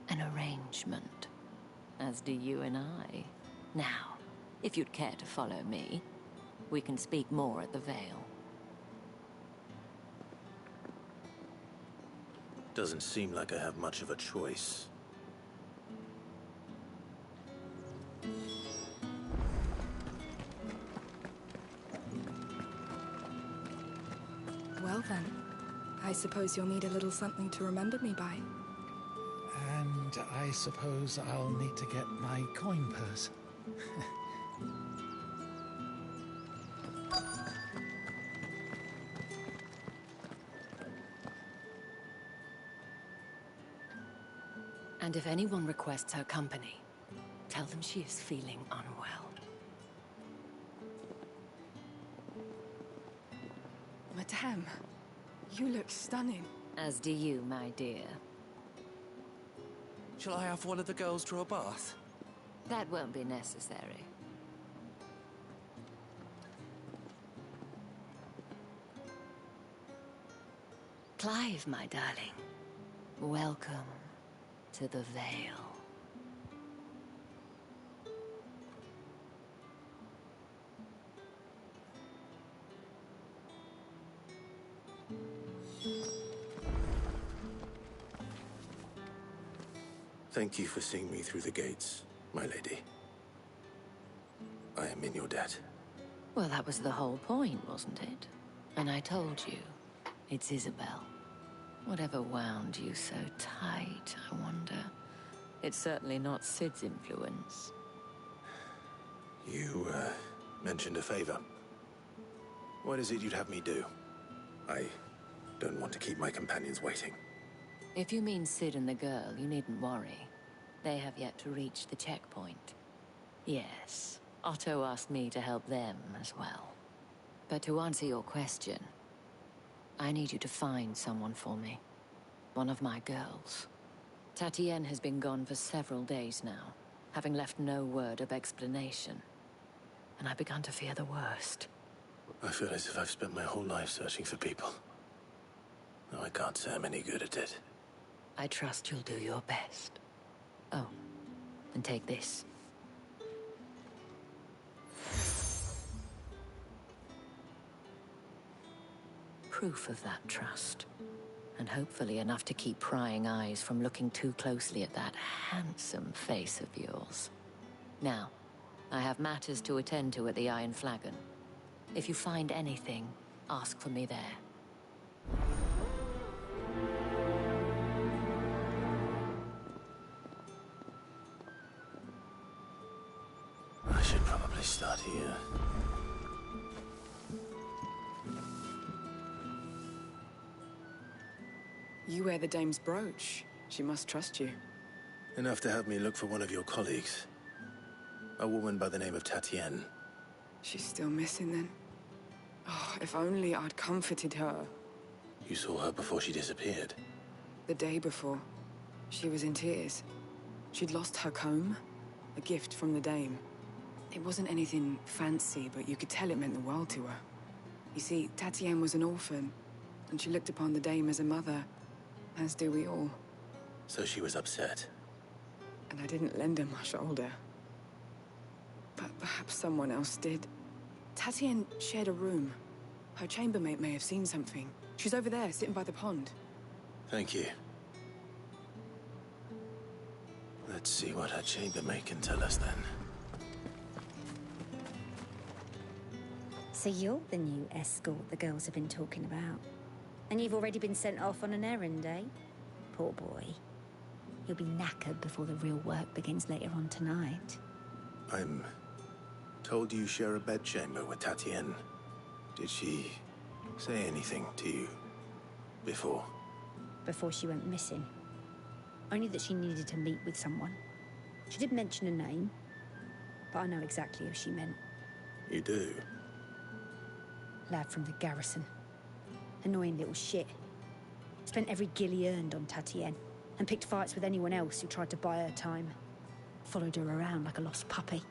an arrangement, as do you and I. Now, if you'd care to follow me, we can speak more at the Vale. Doesn't seem like I have much of a choice. Well then, I suppose you'll need a little something to remember me by. And I suppose I'll need to get my coin purse. And if anyone requests her company, tell them she is feeling unwell. Madame, you look stunning. As do you, my dear. Shall I have one of the girls draw a bath? That won't be necessary. Clive, my darling. Welcome to the Vale. Thank you for seeing me through the gates, my lady. I am in your debt. Well, that was the whole point, wasn't it? And I told you, it's Isabel. Whatever wound you so tight, I wonder. It's certainly not Sid's influence. You, mentioned a favor. What is it you'd have me do? I don't want to keep my companions waiting. If you mean Sid and the girl, you needn't worry. They have yet to reach the checkpoint. Yes, Otto asked me to help them as well. But to answer your question, I need you to find someone for me. One of my girls. Tatienne has been gone for several days now. having left no word of explanation. And I began to fear the worst. I feel as if I've spent my whole life searching for people. No, I can't say I'm any good at it. I trust you'll do your best. Oh, and take this. Proof of that trust. And hopefully enough to keep prying eyes from looking too closely at that handsome face of yours. Now, I have matters to attend to at the Iron Flagon. If you find anything, ask for me there. I should probably start here. You wear the dame's brooch. She must trust you. Enough to have me look for one of your colleagues. A woman by the name of Tatienne. She's still missing then? Oh, if only I'd comforted her. You saw her before she disappeared? The day before. She was in tears. She'd lost her comb. A gift from the dame. It wasn't anything fancy, but you could tell it meant the world to her. You see, Tatienne was an orphan, and she looked upon the dame as a mother, as do we all. So she was upset. And I didn't lend her my shoulder. But perhaps someone else did. Tatienne shared a room. Her chambermaid may have seen something. She's over there, sitting by the pond. Thank you. Let's see what her chambermaid can tell us then. So you're the new escort the girls have been talking about. And you've already been sent off on an errand, eh? Poor boy. He'll be knackered before the real work begins later on tonight. I'm told you share a bedchamber with Tatienne. Did she say anything to you before? Before she went missing. Only that she needed to meet with someone. She did mention a name, but I know exactly who she meant. You do? Lad from the garrison. Annoying little shit. Spent every gil he earned on Tatienne, and picked fights with anyone else who tried to buy her time. Followed her around like a lost puppy.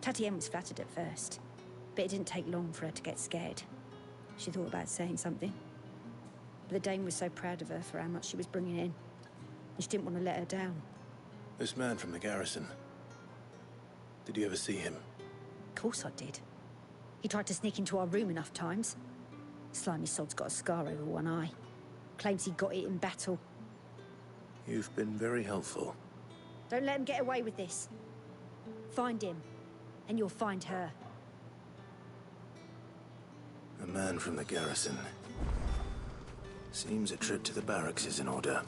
Tatienne was flattered at first, but it didn't take long for her to get scared. She thought about saying something. But the dame was so proud of her for how much she was bringing in, and she didn't want to let her down. This man from the garrison. Did you ever see him? Of course I did. He tried to sneak into our room enough times. Slimy sod's got a scar over one eye. Claims he got it in battle. You've been very helpful. Don't let him get away with this. Find him, and you'll find her. A man from the garrison. Seems a trip to the barracks is in order.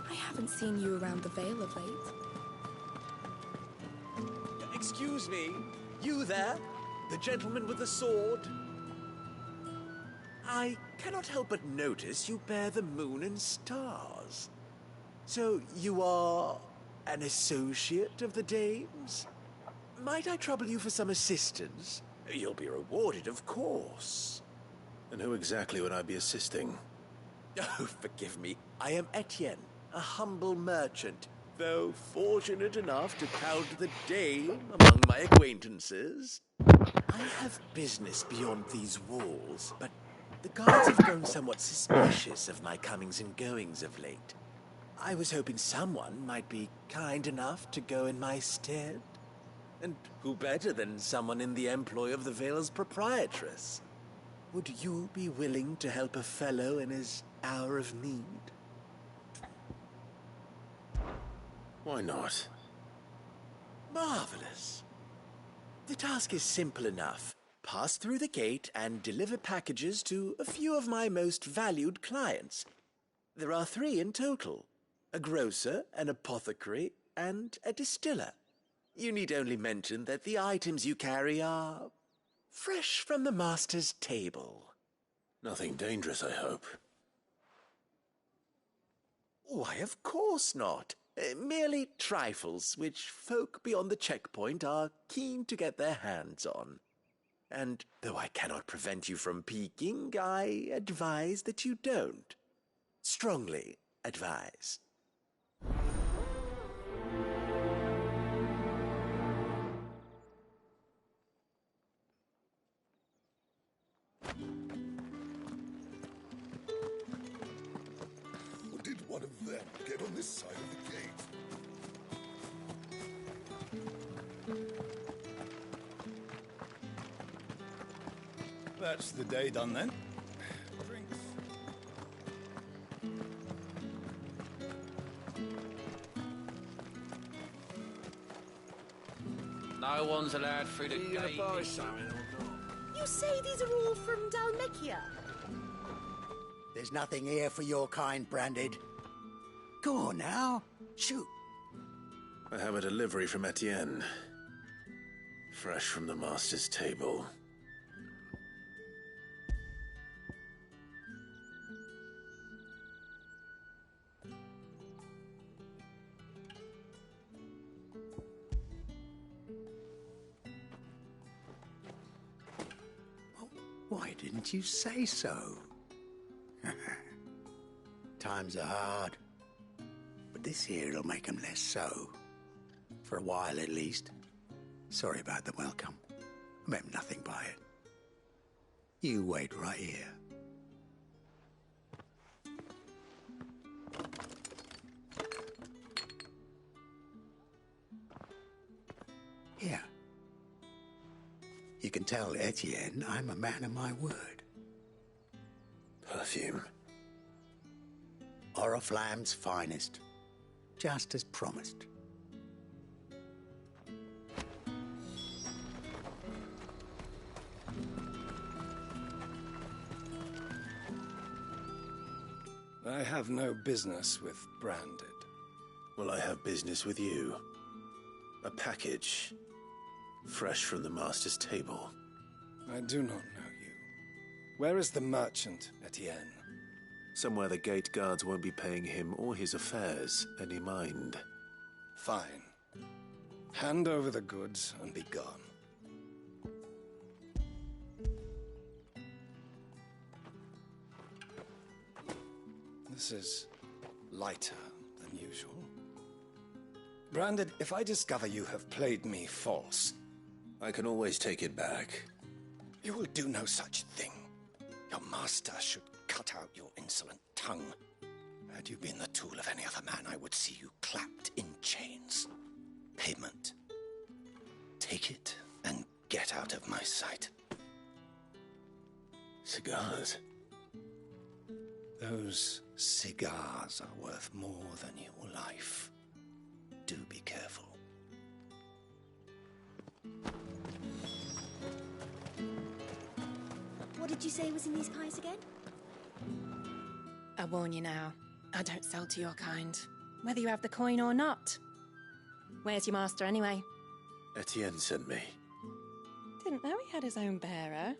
I haven't seen you around the Vale of late. Excuse me, you there? The gentleman with the sword? I cannot help but notice you bear the moon and stars. So you are an associate of the dame's? Might I trouble you for some assistance? You'll be rewarded, of course. And who exactly would I be assisting? Oh, forgive me. I am Etienne, a humble merchant, though fortunate enough to count the dame among my acquaintances. I have business beyond these walls, but the guards have grown somewhat suspicious of my comings and goings of late. I was hoping someone might be kind enough to go in my stead. And who better than someone in the employ of the Vale's proprietress? Would you be willing to help a fellow in his hour of need? Why not? Marvelous. The task is simple enough. Pass through the gate and deliver packages to a few of my most valued clients. There are 3 in total. A grocer, an apothecary, and a distiller. You need only mention that the items you carry are fresh from the master's table. Nothing dangerous, I hope. Why, of course not. Merely trifles which folk beyond the checkpoint are keen to get their hands on. And though I cannot prevent you from peeking, I advise that you don't. Strongly advise. Or did one of them get on this side of the gate? That's the day done then. Drinks. No one's allowed through the gate. You gonna buy something or not? You say these are all from Dalmekia? There's nothing here for your kind, Branded. Go on now, shoot. I have a delivery from Etienne. Fresh from the master's table. Why didn't you say so? Times are hard. But this here'll make 'em less so. For a while, at least. Sorry about the welcome. I meant nothing by it. You wait right here. Here. You can tell Etienne I'm a man of my word. Perfume. Oriflamme's finest. Just as promised. I have no business with Branded. Well, I have business with you. A package. Fresh from the master's table. I do not know you. Where is the merchant, Etienne? Somewhere the gate guards won't be paying him or his affairs any mind. Fine. Hand over the goods and be gone. This is lighter than usual. Branded, if I discover you have played me false... I can always take it back. You will do no such thing. Your master should cut out your insolent tongue. Had you been the tool of any other man, I would see you clapped in chains. Payment. Take it and get out of my sight. Cigars? Those cigars are worth more than your life. Do be careful. What did you say was in these pies again? I warn you now, I don't sell to your kind, whether you have the coin or not. Where's your master anyway? Etienne sent me. Didn't know he had his own bearer.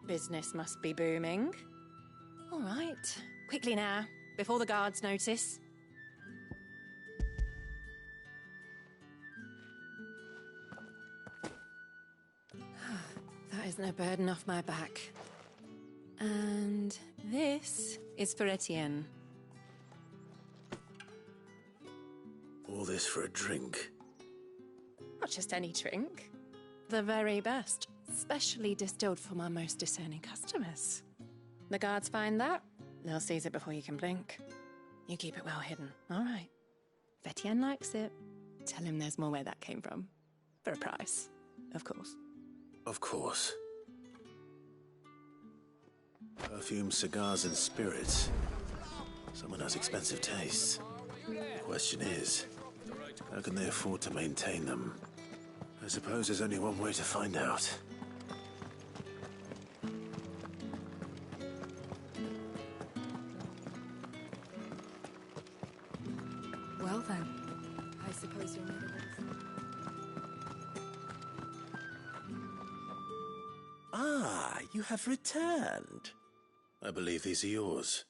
Business must be booming. All right, quickly now, before the guards notice. That isn't a burden off my back. And this is for Etienne. All this for a drink? Not just any drink. The very best, specially distilled for my most discerning customers. The guards find that, they'll seize it before you can blink. You keep it well hidden, all right? If Etienne likes it, tell him there's more where that came from. For a price, of course. Of course. Perfume, cigars, and spirits. Someone has expensive tastes. The question is, how can they afford to maintain them? I suppose there's only one way to find out. Well then, I suppose you'll never... Ah, you have returned. I believe these are yours.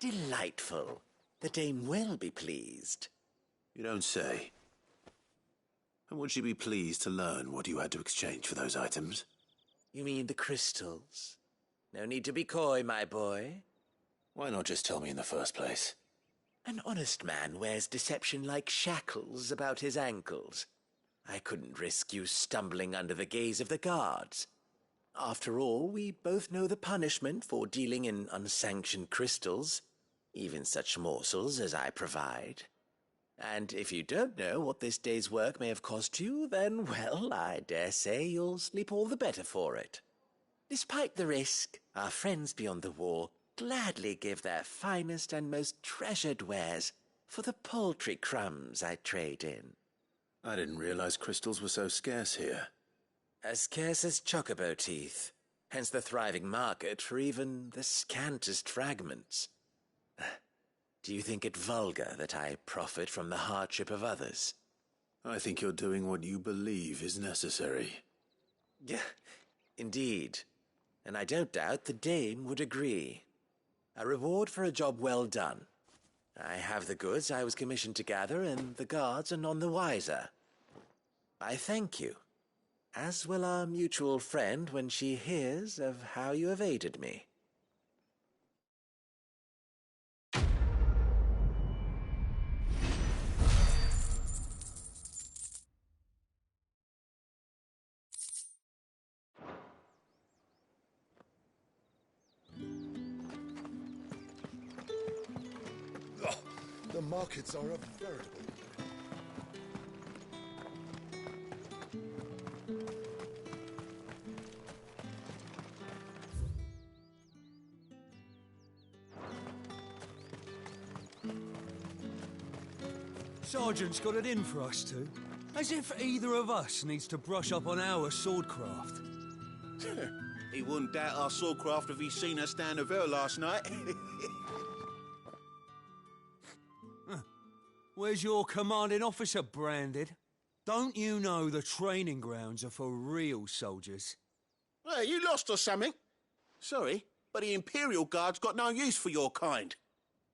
Delightful. The dame will be pleased. You don't say. And would she be pleased to learn what you had to exchange for those items? You mean the crystals? No need to be coy, my boy. Why not just tell me in the first place? An honest man wears deception like shackles about his ankles. I couldn't risk you stumbling under the gaze of the guards. After all, we both know the punishment for dealing in unsanctioned crystals, even such morsels as I provide. And if you don't know what this day's work may have cost you, then, well, I dare say you'll sleep all the better for it. Despite the risk, our friends beyond the wall gladly give their finest and most treasured wares for the paltry crumbs I trade in. I didn't realize crystals were so scarce here. As scarce as chocobo teeth, hence the thriving market for even the scantest fragments. Do you think it vulgar that I profit from the hardship of others? I think you're doing what you believe is necessary. Yeah, indeed. And I don't doubt the dame would agree. A reward for a job well done. I have the goods I was commissioned to gather, and the guards are none the wiser. I thank you, as will our mutual friend when she hears of how you have aided me. The markets are a veritable... Sergeant's got it in for us two. As if either of us needs to brush up on our swordcraft. He wouldn't doubt our swordcraft if he'd seen us down the Vale last night. Where's your commanding officer branded? Don't you know the training grounds are for real soldiers? Well, you lost or something? Sorry, but the Imperial Guard's got no use for your kind.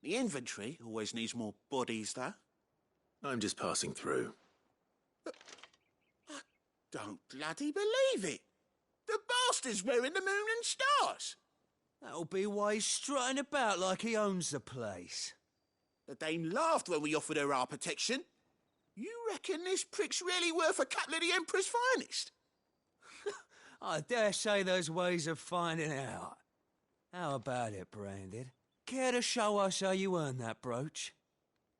The infantry always needs more bodies, though. I'm just passing through. I don't bloody believe it. The bastard's wearing the moon and stars. That'll be why he's strutting about like he owns the place. The dame laughed when we offered her our protection. You reckon this prick's really worth a couple of the Emperor's finest? I dare say there's ways of finding out. How about it, Branded? Care to show us how you earned that brooch?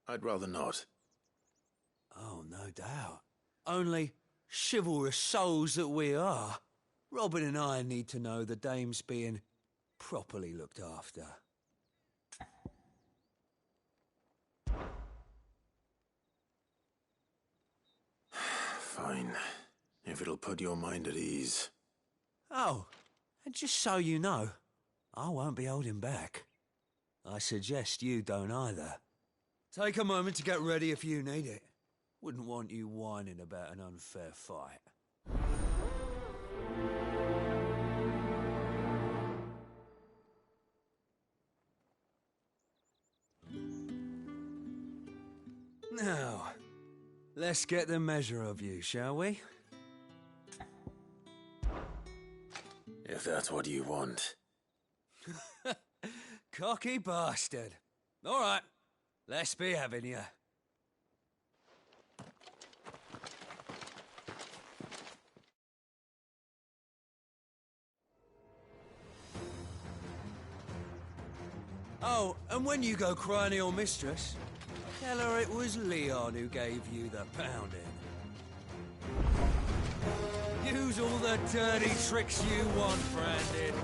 I'd rather not. Oh, no doubt. Only chivalrous souls that we are, Robin and I need to know the dame's being properly looked after. Fine. If it'll put your mind at ease. Oh, and just so you know, I won't be holding back. I suggest you don't either. Take a moment to get ready if you need it. Wouldn't want you whining about an unfair fight. Now, let's get the measure of you, shall we? If that's what you want. Cocky bastard. All right, let's be having you. Oh, and when you go crying to your mistress, tell her it was Leon who gave you the pounding. Use all the dirty tricks you want, Brandon.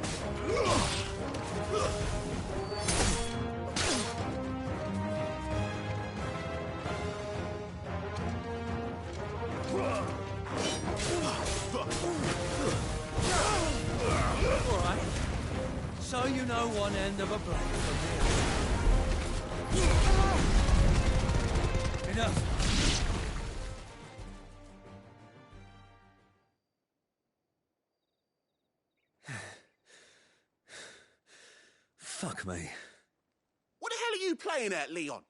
All right. So you know one end of a blade from the other. Enough. What the you playing at, Leon?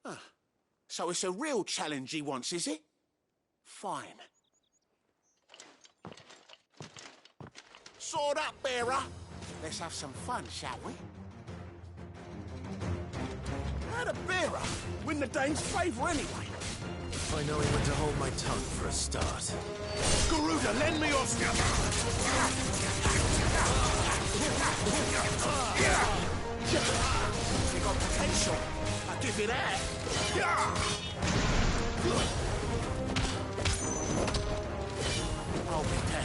Ah, so it's a real challenge he wants, is it? Fine. Sword up, bearer. Let's have some fun, shall we? How'd a bearer win the Dane's favour anyway? By knowing when to hold my tongue for a start. Garuda, lend me your stuff. You got potential. I'll give you that. I'll be dead.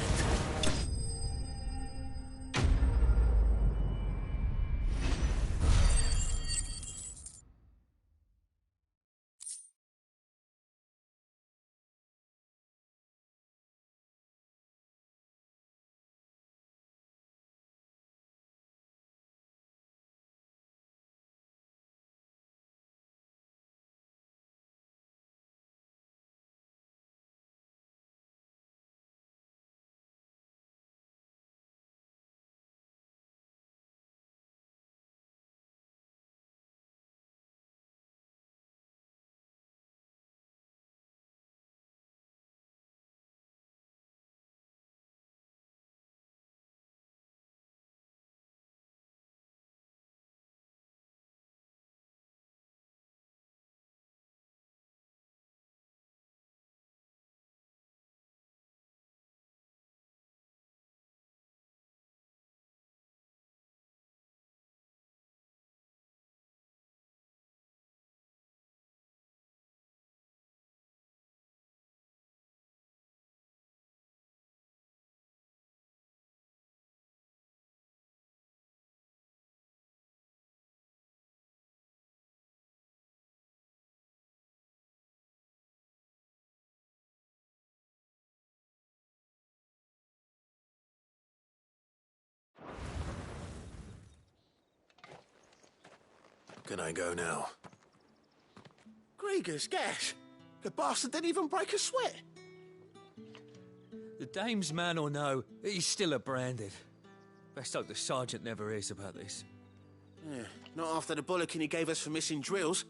Can I go now? Grieger's gas. The bastard didn't even break a sweat. The dame's man or no, he's still a branded. Best hope the sergeant never hears about this. Yeah, not after the bollocking he gave us for missing drills.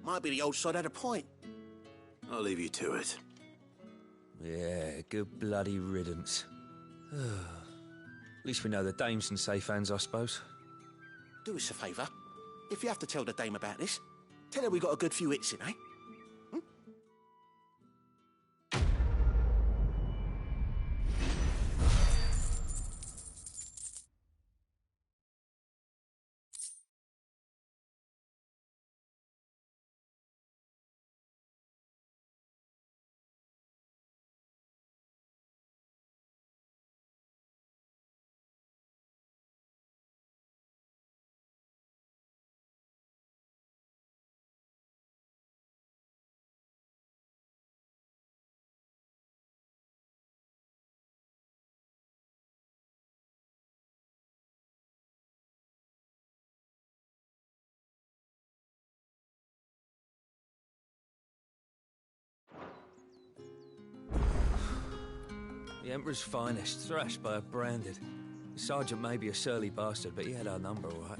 Might be the old sod had a point. I'll leave you to it. Yeah, good bloody riddance. At least we know the dame's in safe hands, I suppose. Do us a favour. If you have to tell the dame about this, tell her we got a good few hits in, eh? The Emperor's finest, thrashed by a branded. The sergeant may be a surly bastard, but he had our number, all right.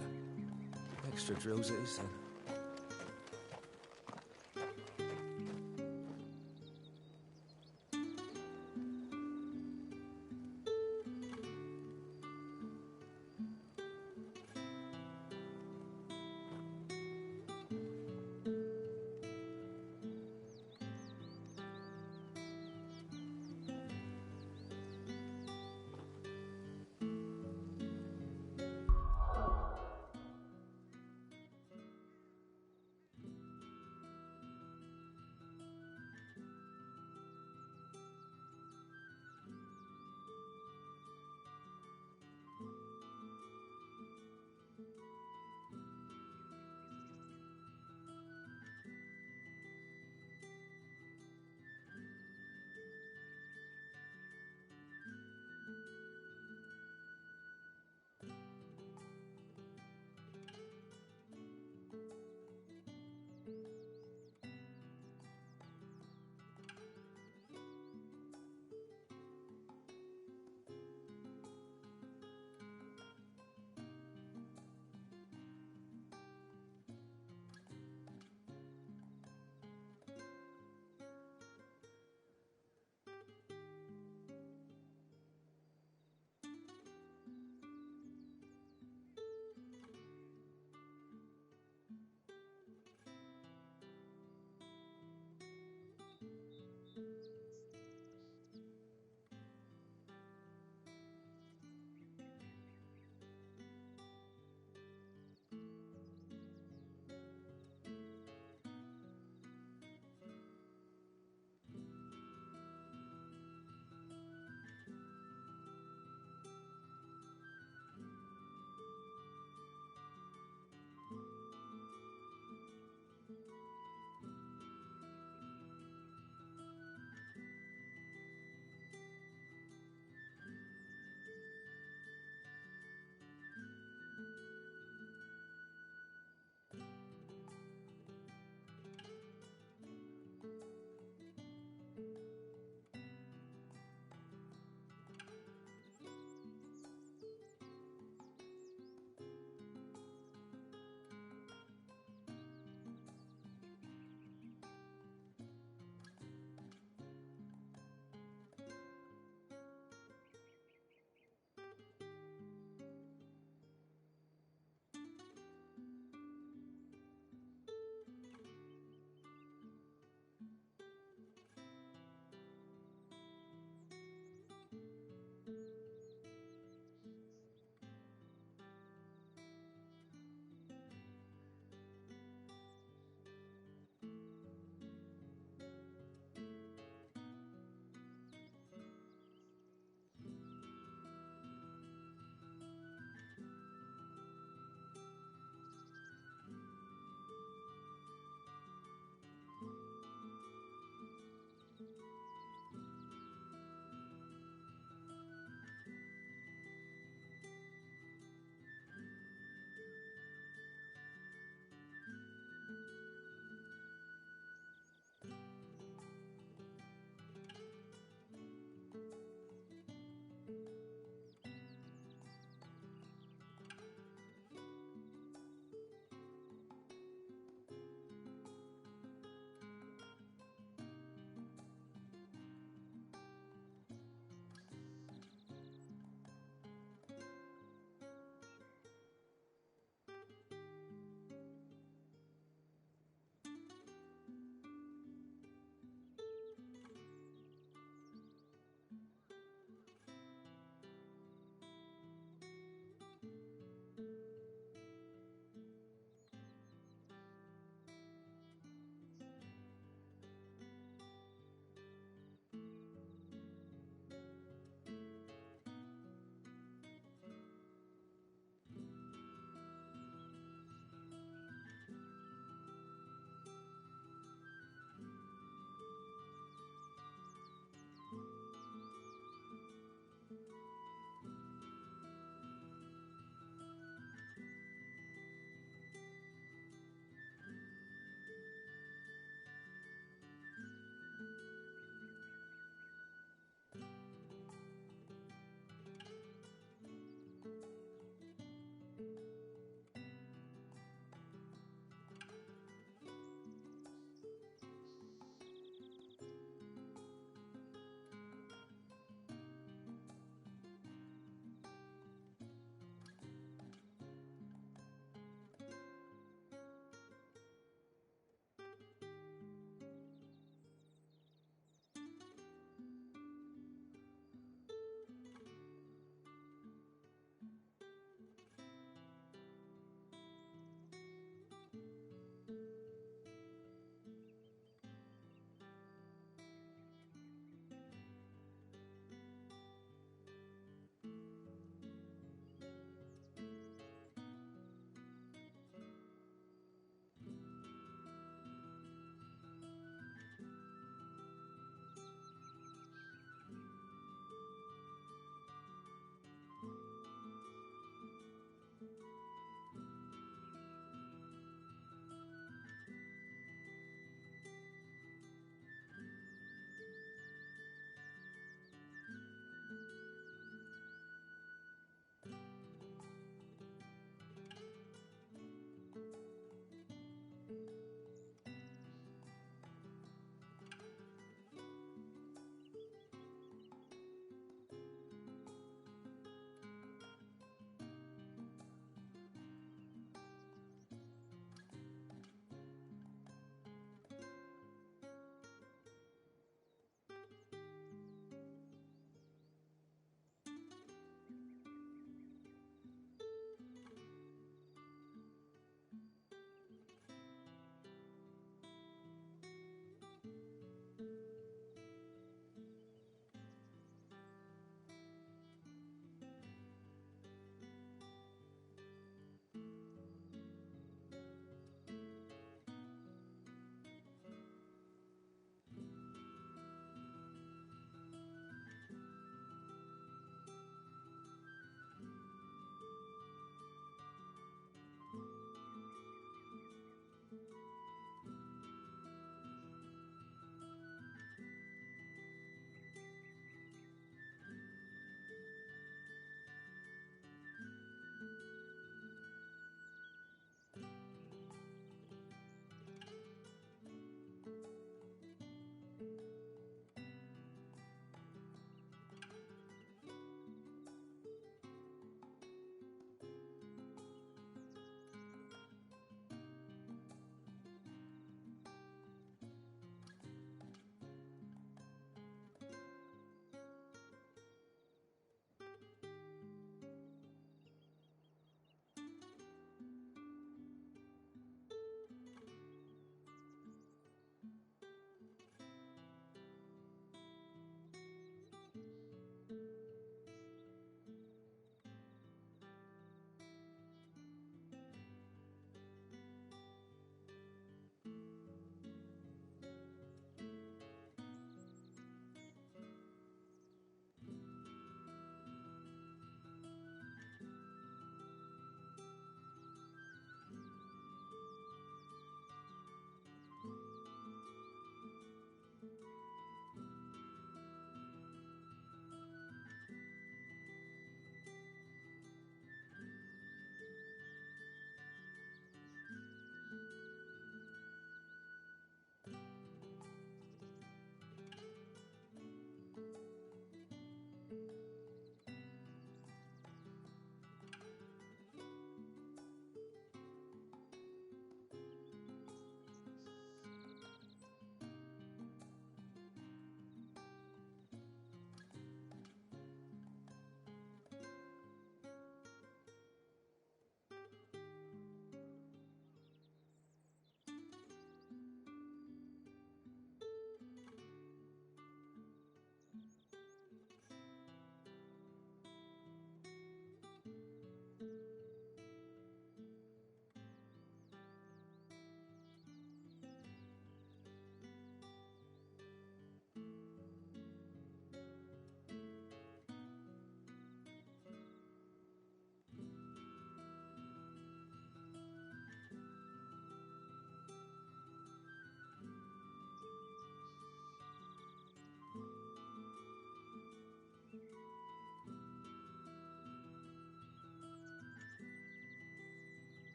Extra drills it is, then.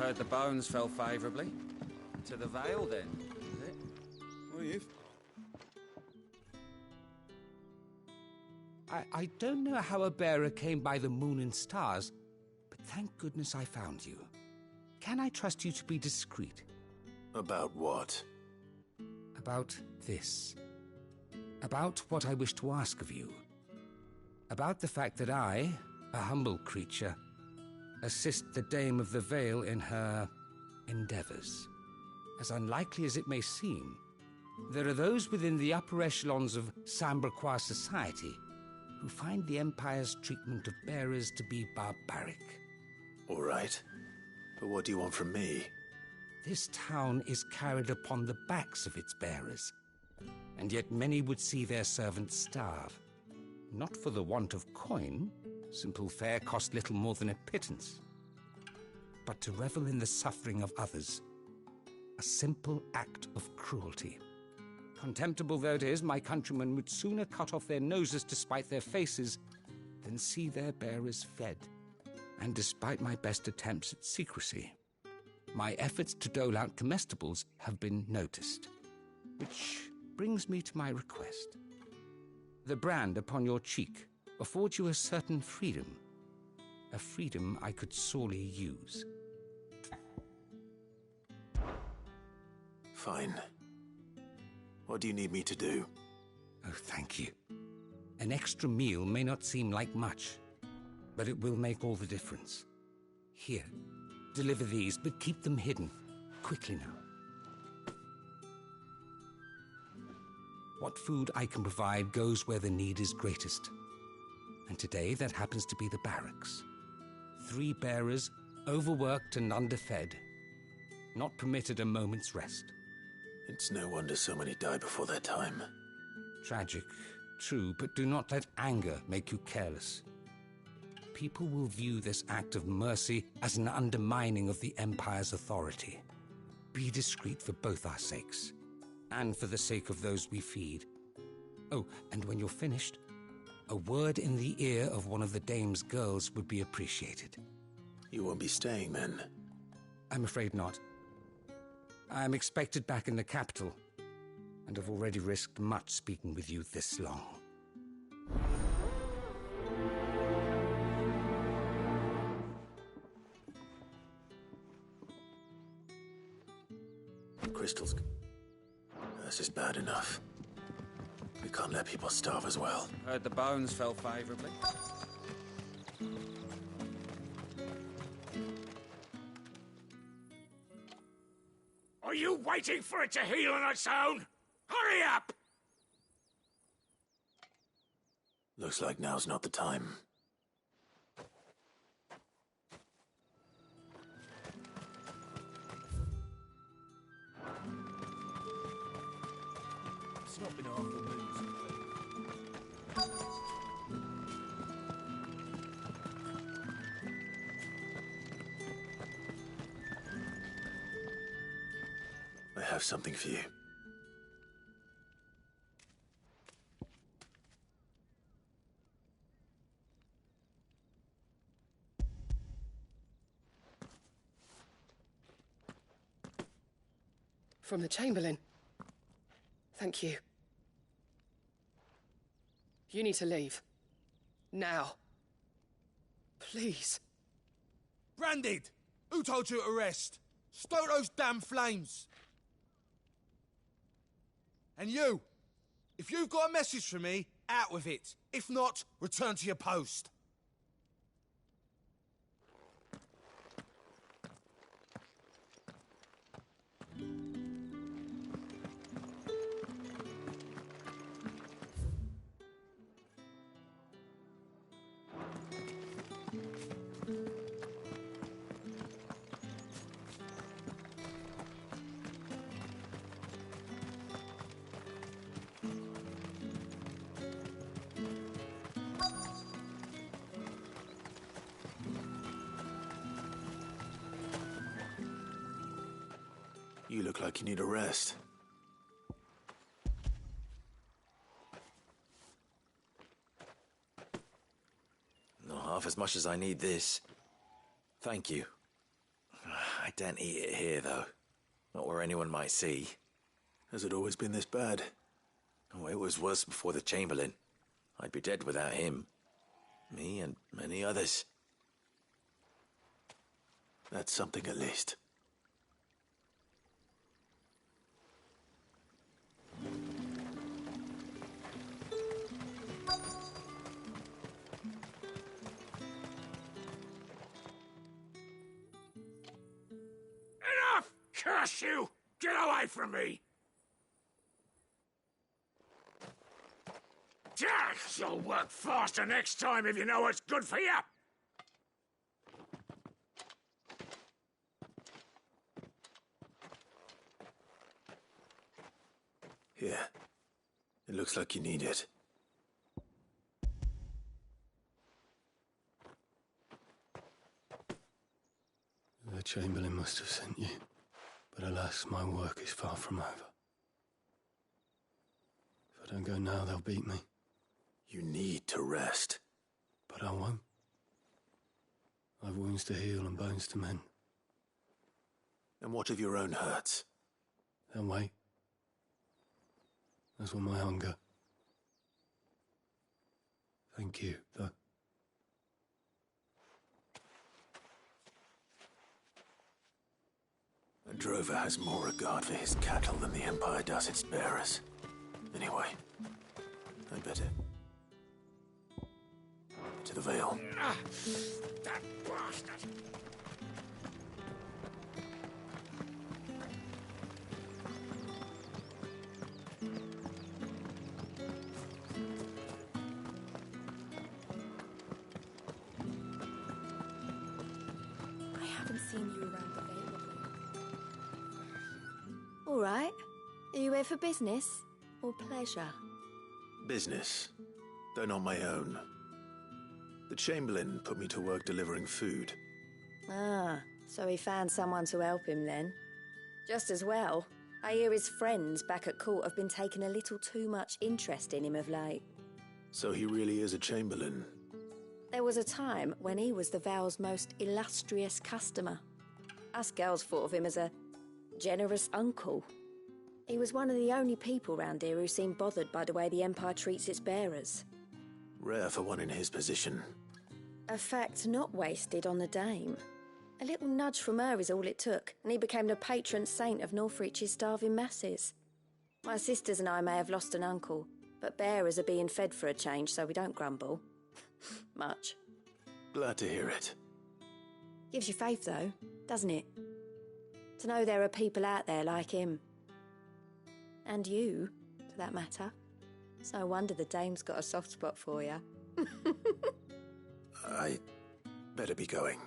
Heard the bones fell favourably. To the Vale, then, is it? Well, you've... I don't know how a bearer came by the moon and stars, but thank goodness I found you. Can I trust you to be discreet? About what? About this. About what I wish to ask of you. About the fact that I, a humble creature, assist the Dame of the Vale in her endeavors. As unlikely as it may seem, there are those within the upper echelons of Samberquois society who find the Empire's treatment of bearers to be barbaric. All right. But what do you want from me? This town is carried upon the backs of its bearers, and yet many would see their servants starve. Not for the want of coin, simple fare cost little more than a pittance, but to revel in the suffering of others, a simple act of cruelty. Contemptible though it is, my countrymen would sooner cut off their noses to spite their faces than see their bearers fed. And despite my best attempts at secrecy, my efforts to dole out comestibles have been noticed. Which brings me to my request. The brand upon your cheek affords you a certain freedom, a freedom I could sorely use. Fine. What do you need me to do? Oh, thank you. An extra meal may not seem like much, but it will make all the difference. Here, deliver these, but keep them hidden. Quickly now. What food I can provide goes where the need is greatest. And today that happens to be the barracks. 3 bearers, overworked and underfed, not permitted a moment's rest. It's no wonder so many die before their time. Tragic, true, but do not let anger make you careless. People will view this act of mercy as an undermining of the Empire's authority. Be discreet for both our sakes, and for the sake of those we feed. Oh, and when you're finished, a word in the ear of one of the Dame's girls would be appreciated. You won't be staying then? I'm afraid not. I'm expected back in the capital, and have already risked much speaking with you this long. Crystals. This is bad enough. We can't let people starve as well. Heard the bones fell favourably. Are you waiting for it to heal on its own? Hurry up! Looks like now's not the time. It's not been half the moons. I have something for you. From the Chamberlain. Thank you. You need to leave. Now. Please. Branded! Who told you to rest? Stoke those damn flames! And you! If you've got a message for me, out with it. If not, return to your post. You look like you need a rest. Not half as much as I need this. Thank you. I I don't eat it here, though. Not where anyone might see. Has it always been this bad? Oh, it was worse before the Chamberlain. I'd be dead without him. Me and many others. That's something at least. Enough! Curse you! Get away from me! You'll work faster next time if you know what's good for you! Here. It looks like you need it. The Chamberlain must have sent you, but alas, my work is far from over. If I don't go now, they'll beat me. You need to rest. But I won't. I've wounds to heal and bones to mend. And what of your own hurts? They'll wait. As will my hunger. Thank you, though. A drover has more regard for his cattle than the Empire does its bearers. Anyway, I better... to the Vale. Ah, that bastard! I haven't seen you around the Vale of late. All right. Are you here for business or pleasure? Business, though not my own. The Chamberlain put me to work delivering food. Ah, so he found someone to help him then. Just as well. I hear his friends back at court have been taking a little too much interest in him of late. So he really is a Chamberlain. There was a time when he was the Vale's most illustrious customer. Us girls thought of him as a generous uncle. He was one of the only people round here who seemed bothered by the way the Empire treats its bearers. Rare for one in his position. A fact not wasted on the Dame. A little nudge from her is all it took, and he became the patron saint of Northreach's starving masses. My sisters and I may have lost an uncle, but bearers are being fed for a change, so we don't grumble. Much. Glad to hear it. Gives you faith, though, doesn't it? To know there are people out there like him. And you, for that matter. It's no wonder the Dame's got a soft spot for you. I better be going.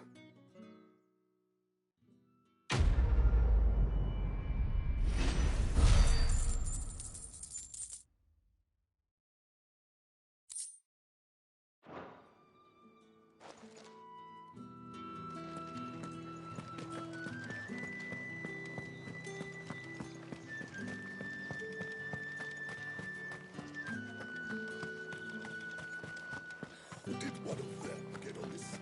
Did one of them get on this side?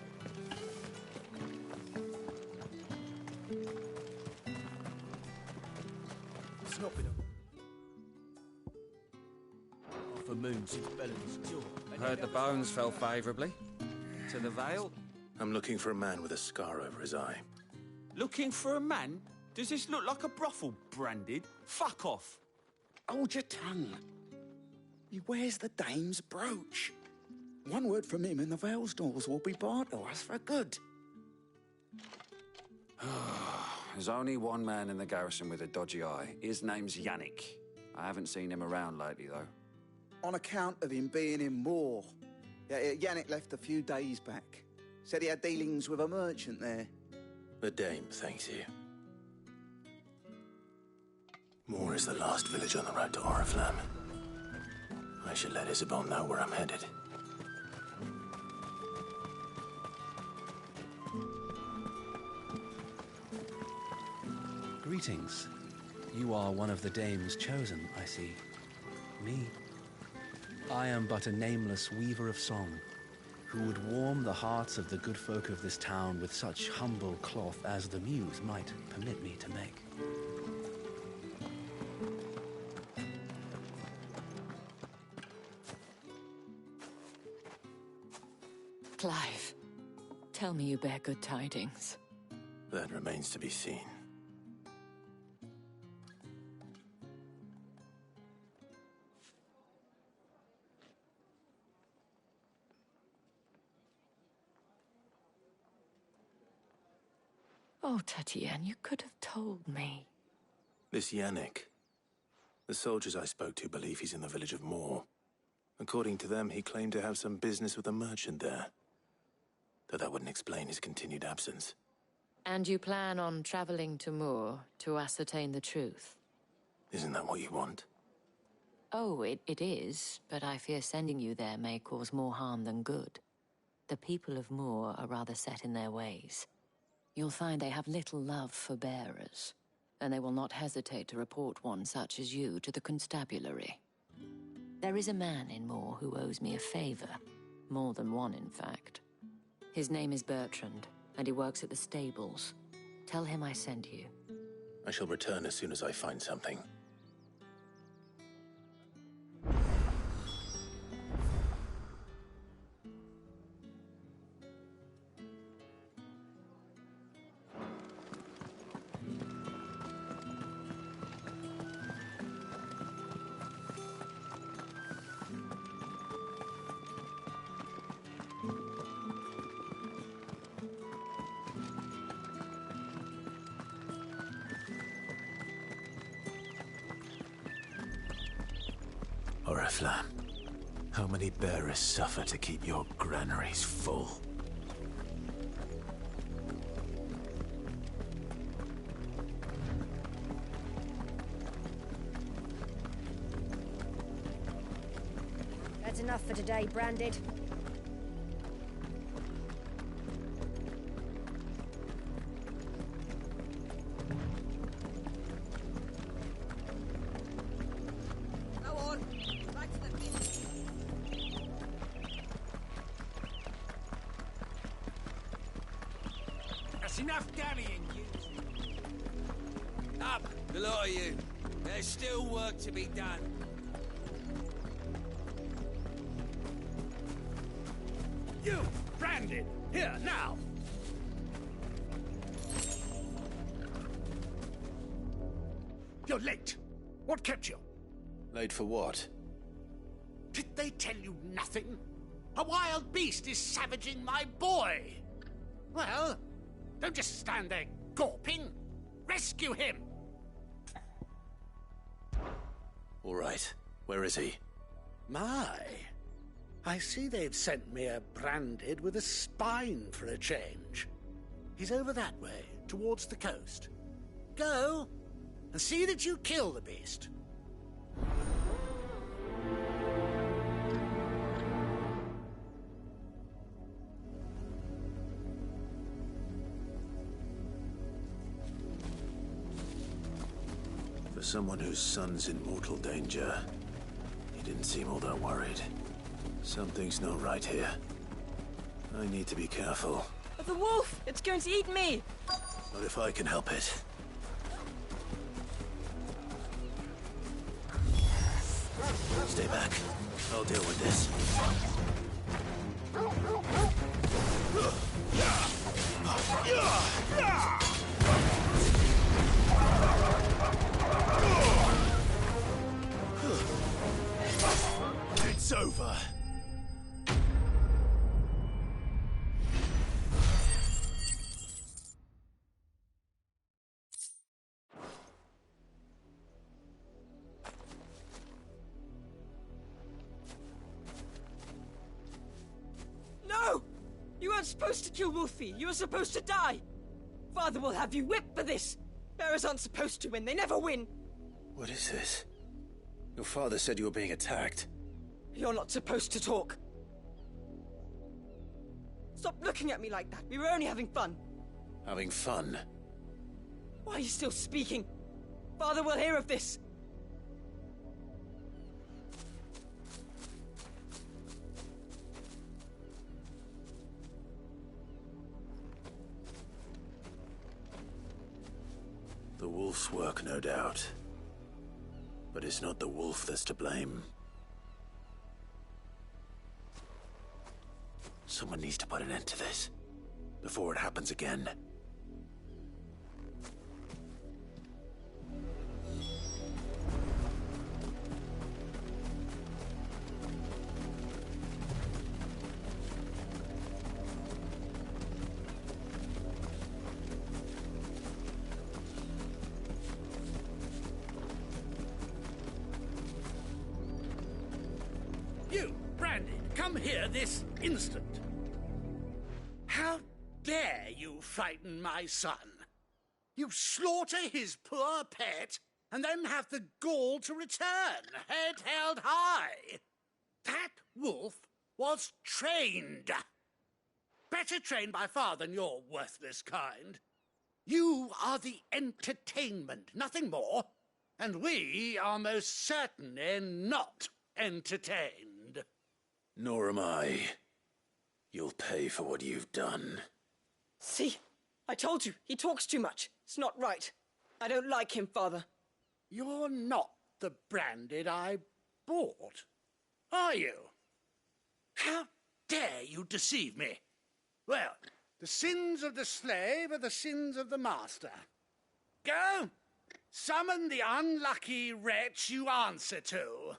It's not been half a moon since Bellen's tour. Heard the bones fell favourably. To the Vale? I'm looking for a man with a scar over his eye. Looking for a man? Does this look like a brothel, Branded? Fuck off! Hold your tongue. He wears the Dame's brooch. One word from him and the Vale's doors will be barred to us for good. There's only one man in the garrison with a dodgy eye. His name's Yannick. I haven't seen him around lately, though. On account of him being in Moor. Yeah, Yannick left a few days back. Said he had dealings with a merchant there. The Dame thanks you. Moor is the last village on the road to Oriflamme. I should let Isabel know where I'm headed. Greetings. You are one of the Dame's chosen, I see. Me? I am but a nameless weaver of song, who would warm the hearts of the good folk of this town with such humble cloth as the muse might permit me to make. Clive, tell me you bear good tidings. That remains to be seen. Oh, Tatienne, you could have told me. This Yannick. The soldiers I spoke to believe he's in the village of Moor. According to them, he claimed to have some business with a merchant there. Though that wouldn't explain his continued absence. And you plan on traveling to Moor to ascertain the truth? Isn't that what you want? Oh, it is, but I fear sending you there may cause more harm than good. The people of Moor are rather set in their ways. You'll find they have little love for bearers, and they will not hesitate to report one such as you to the constabulary. There is a man in Moor who owes me a favor. More than one, in fact. His name is Bertrand, and he works at the stables. Tell him I sent you. I shall return as soon as I find something. Oriflamme, how many bearers suffer to keep your granaries full? That's enough for today, Branded. Enough dallying, you. Up, the lot of you. There's still work to be done. You, Brandon, here, now! You're late. What kept you? Late for what? Did they tell you nothing? A wild beast is savaging my boy! Well, don't just stand there gawping. Rescue him! All right. Where is he? My. I see they've sent me a Branded with a spine for a change. He's over that way, towards the coast. Go, and see that you kill the beast. For someone whose son's in mortal danger, he didn't seem all that worried. Something's not right here. I need to be careful. The wolf! It's going to eat me! Not if I can help it. Stay back. I'll deal with this. It's over. No! You weren't supposed to kill Wolfie. You were supposed to die. Father will have you whipped for this. Bearers aren't supposed to win. They never win. What is this? Your father said you were being attacked. You're not supposed to talk. Stop looking at me like that. We were only having fun. Having fun? Why are you still speaking? Father will hear of this. The wolf's work, no doubt. But it's not the wolf that's to blame. Someone needs to put an end to this, before it happens again. You, Brandy, come here this instant. How dare you frighten my son? You slaughter his poor pet, and then have the gall to return, head held high. That wolf was trained. Better trained by far than your worthless kind. You are the entertainment, nothing more. And we are most certainly not entertained. Nor am I. You'll pay for what you've done. See? I told you, he talks too much. It's not right. I don't like him, Father. You're not the Branded I bought, are you? How dare you deceive me? Well, the sins of the slave are the sins of the master. Go, summon the unlucky wretch you answer to.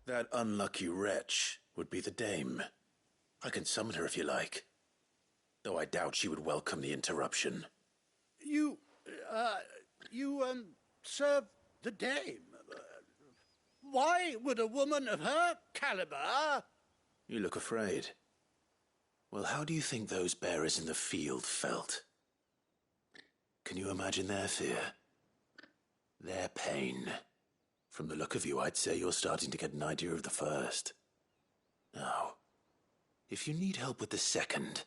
That unlucky wretch would be the dame. I can summon her if you like. Though I doubt she would welcome the interruption. You serve the dame. Why would a woman of her caliber... You look afraid. Well, how do you think those bearers in the field felt? Can you imagine their fear? Their pain? From the look of you, I'd say you're starting to get an idea of the first. Now, if you need help with the second...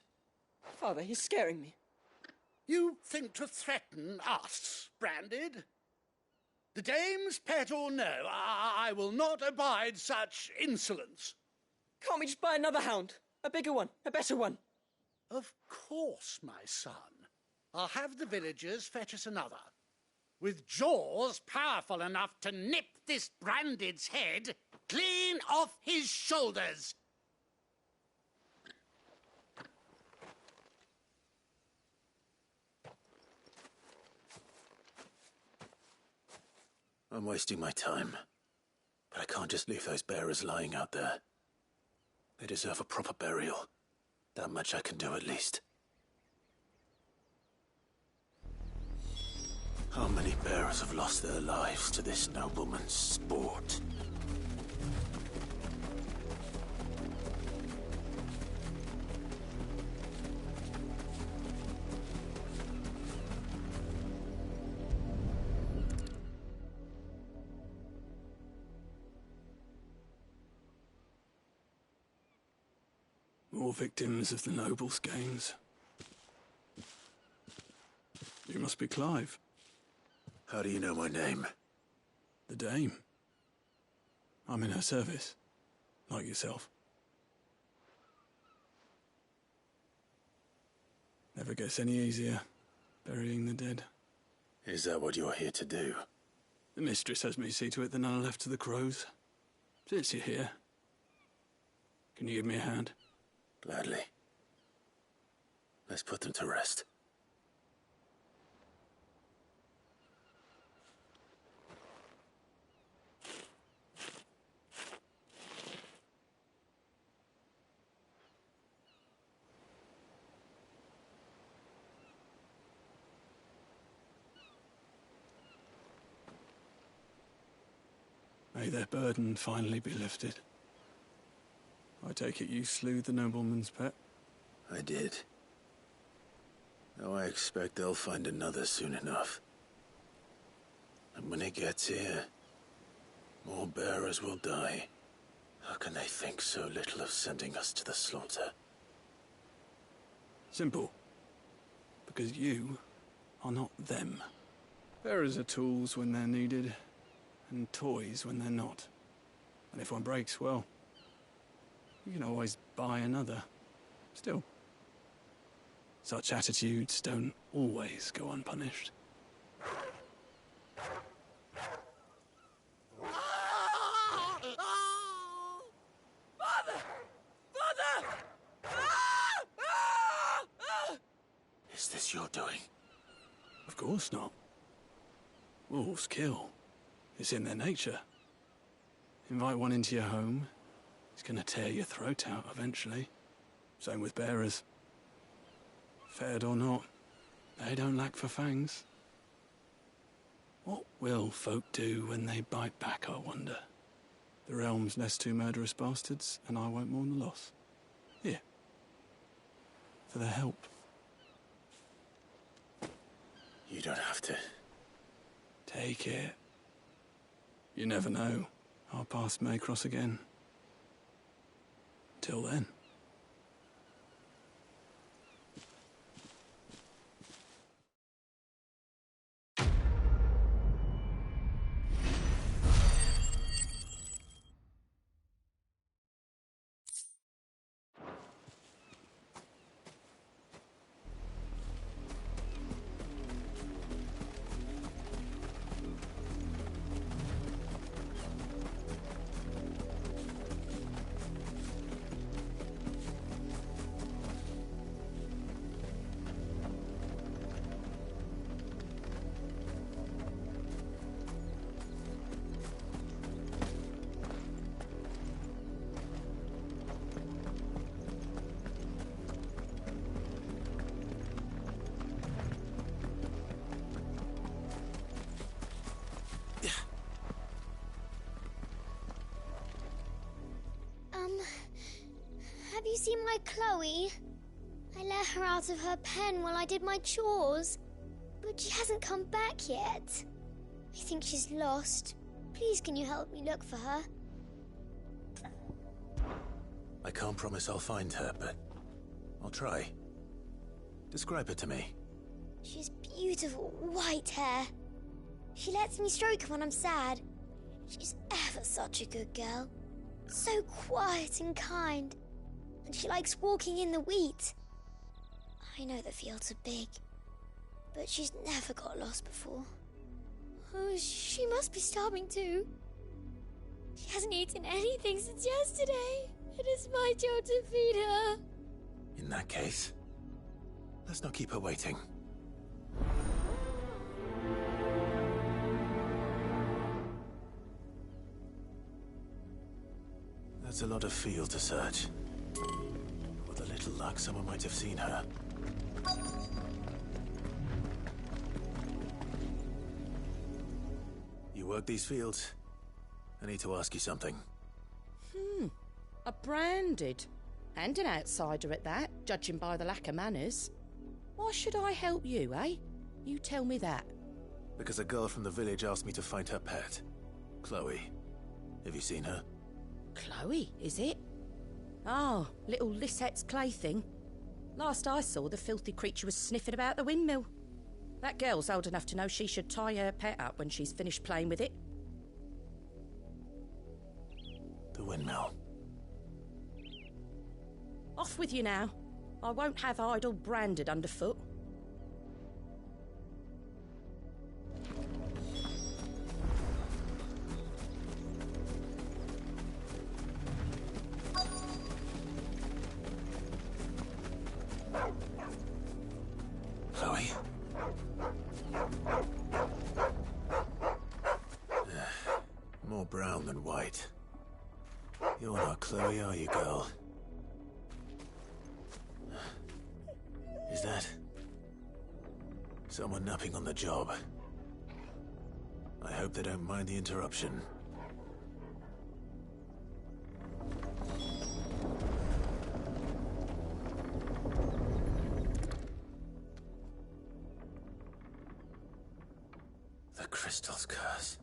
Father, he's scaring me. You think to threaten us, Branded? The dame's pet or no, I will not abide such insolence. Can't we just buy another hound? A bigger one, a better one. Of course, my son. I'll have the villagers fetch us another. With jaws powerful enough to nip this Branded's head clean off his shoulders. I'm wasting my time. But I can't just leave those bearers lying out there. They deserve a proper burial. That much I can do at least. How many bearers have lost their lives to this nobleman's sport? More victims of the nobles' games. You must be Clive. How do you know my name? The Dame. I'm in her service, like yourself. Never gets any easier, burying the dead. Is that what you're here to do? The mistress has me see to it that none are left to the crows. Since you're here, can you give me a hand? Gladly. Let's put them to rest. May their burden finally be lifted. I take it you slew the nobleman's pet? I did. Now I expect they'll find another soon enough. And when it gets here, more bearers will die. How can they think so little of sending us to the slaughter? Simple. Because you are not them. Bearers are tools when they're needed, and toys when they're not. And if one breaks, well, you We can always buy another. Still, such attitudes don't always go unpunished. Father! Father! Is this your doing? Of course not. Wolves kill. It's in their nature. Invite one into your home, he's gonna tear your throat out eventually. Same with bearers. Fed or not, they don't lack for fangs. What will folk do when they bite back, I wonder? The realm's less two murderous bastards, and I won't mourn the loss. Here. For their help. You don't have to. Take it. You never know. Our paths may cross again. Till then. Have you seen my Chloe? I let her out of her pen while I did my chores, but she hasn't come back yet. I think she's lost. Please, can you help me look for her? I can't promise I'll find her, but I'll try. Describe her to me. She has beautiful white hair. She lets me stroke her when I'm sad. She's ever such a good girl. So quiet and kind. And she likes walking in the wheat. I know the fields are big, but she's never got lost before. Oh, she must be starving too. She hasn't eaten anything since yesterday. It is my job to feed her. In that case, let's not keep her waiting. That's a lot of field to search. With a little luck, someone might have seen her. You work these fields? I need to ask you something. A branded. And an outsider at that, judging by the lack of manners. Why should I help you, eh? You tell me that. Because a girl from the village asked me to find her pet. Chloe. Have you seen her? Chloe, is it? Oh, little Lisette's plaything. Last I saw, the filthy creature was sniffing about the windmill. That girl's old enough to know she should tie her pet up when she's finished playing with it. The windmill. Off with you now. I won't have idle branded underfoot. Chloe? More brown than white. You're not Chloe, are you, girl? Is that someone napping on the job? I hope they don't mind the interruption. The crystal's curse.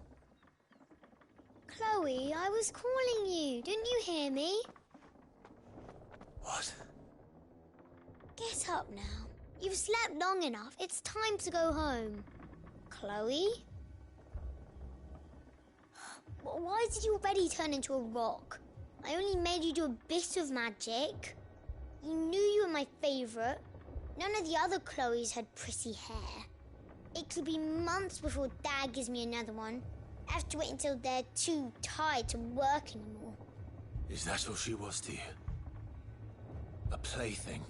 Chloe, I was calling you. Didn't you hear me? What? Get up now. You've slept long enough. It's time to go home. Chloe? Why did you already turn into a rock? I only made you do a bit of magic. You knew you were my favourite. None of the other Chloes had pretty hair. It could be months before Dad gives me another one. I have to wait until they're too tired to work anymore. Is that all she was to you? A plaything?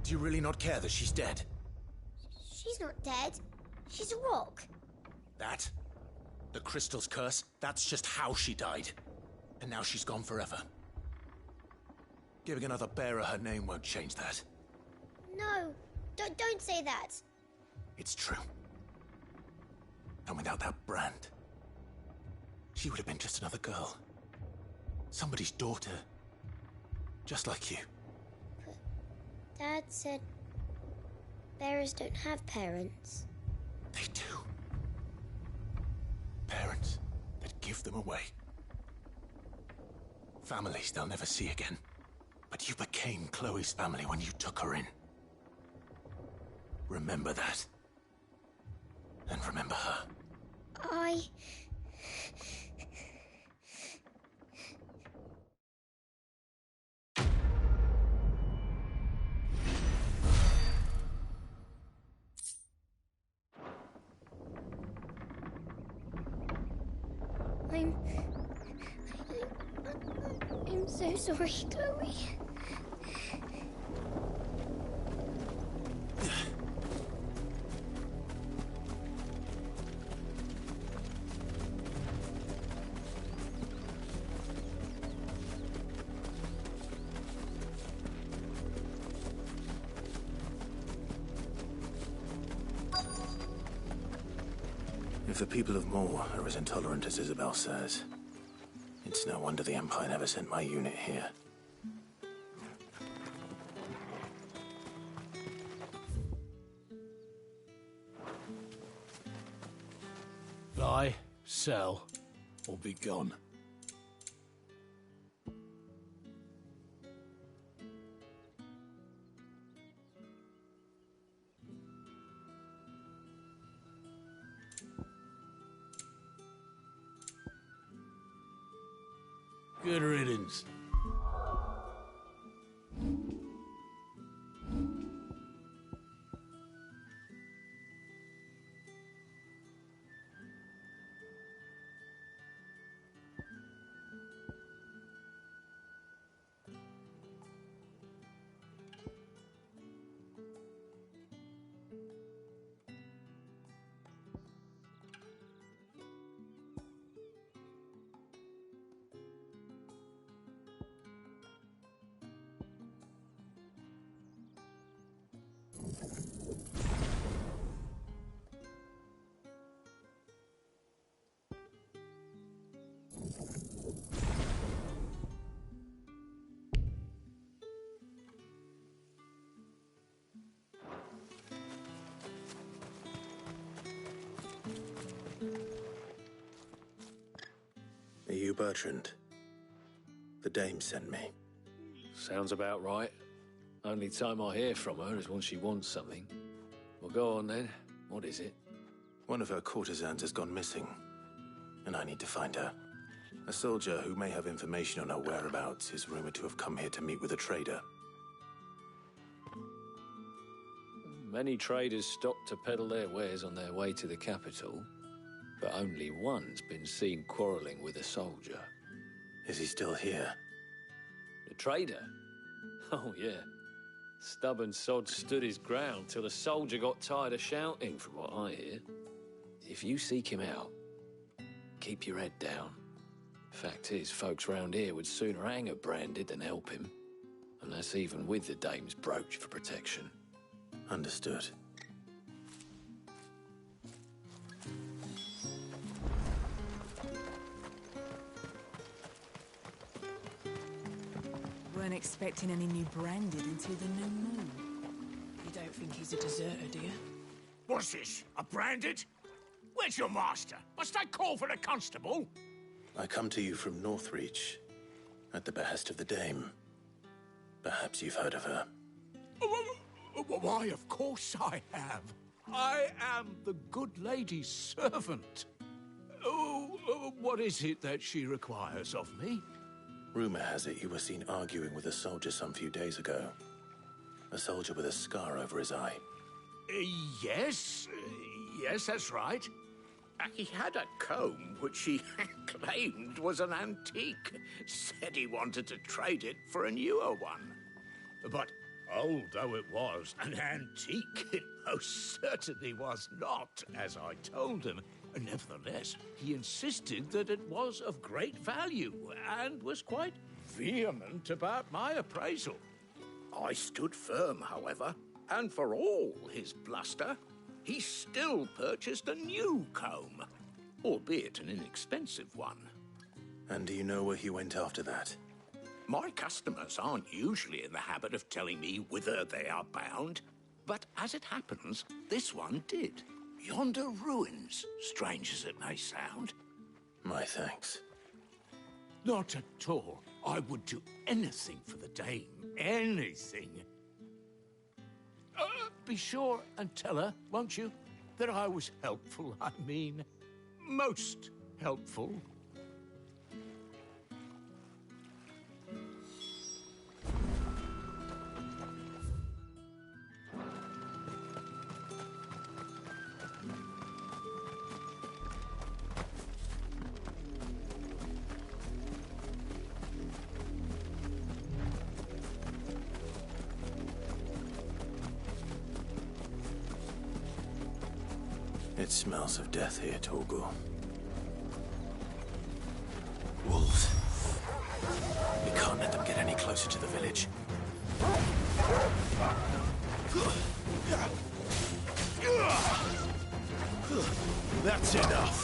Do you really not care that she's dead? She's not dead. She's a rock. That? The crystal's curse? That's just how she died. And now she's gone forever. Giving another bearer her name won't change that. No, don't say that. It's true. And without that brand, she would have been just another girl. Somebody's daughter. Just like you. But Dad said bearers don't have parents. They do. Parents that give them away. Families they'll never see again. But you became Chloe's family when you took her in. Remember that. And remember her. I'm so sorry, Chloe. If the people of Moor are as intolerant as Isabel says, it's no wonder the Empire never sent my unit here. Buy, sell, or be gone. Good riddance. Are you Bertrand? The dame sent me. Sounds about right. Only time I hear from her is when she wants something. Well, go on then. What is it? One of her courtesans has gone missing, and I need to find her. A soldier who may have information on her whereabouts is rumored to have come here to meet with a trader. Many traders stop to peddle their wares on their way to the capital, but only one's been seen quarrelling with a soldier. Is he still here? The trader? Oh, yeah. Stubborn sod stood his ground till the soldier got tired of shouting, from what I hear. If you seek him out, keep your head down. Fact is, folks round here would sooner hang her branded than help him. And that's even with the dame's brooch for protection. Understood. Weren't expecting any new branded until the new moon. You don't think he's a deserter, do you? What's this? A branded? Where's your master? Must I call for the constable? I come to you from Northreach, at the behest of the dame. Perhaps you've heard of her. Why, of course I have. I am the good lady's servant. What is it that she requires of me? Rumor has it you were seen arguing with a soldier some few days ago. A soldier with a scar over his eye. Yes, that's right. He had a comb which he claimed was an antique. Said he wanted to trade it for a newer one. But old though it was, an antique it most certainly was not, as I told him. Nevertheless, he insisted that it was of great value and was quite vehement about my appraisal. I stood firm, however, and for all his bluster, he still purchased a new comb, albeit an inexpensive one. And do you know where he went after that? My customers aren't usually in the habit of telling me whither they are bound, but as it happens, this one did. Yonder ruins, strange as it may sound. My thanks. Not at all. I would do anything for the dame. Anything. Be sure and tell her, won't you, that I was helpful. I mean, most helpful. It smells of death here, Torgal. Wolves. We can't let them get any closer to the village. That's enough.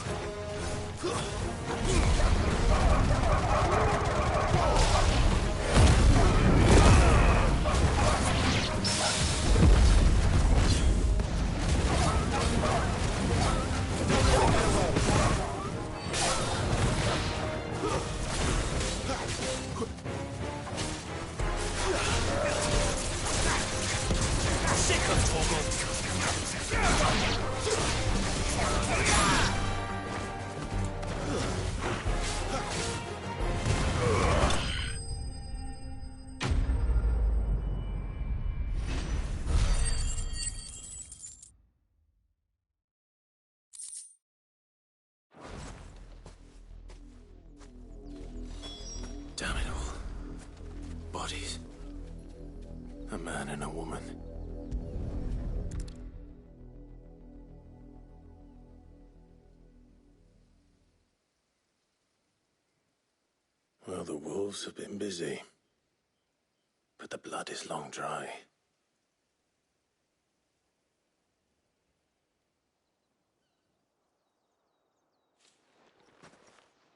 Damn it all. Bodies. A man and a woman. Well, the wolves have been busy. But the blood is long dry.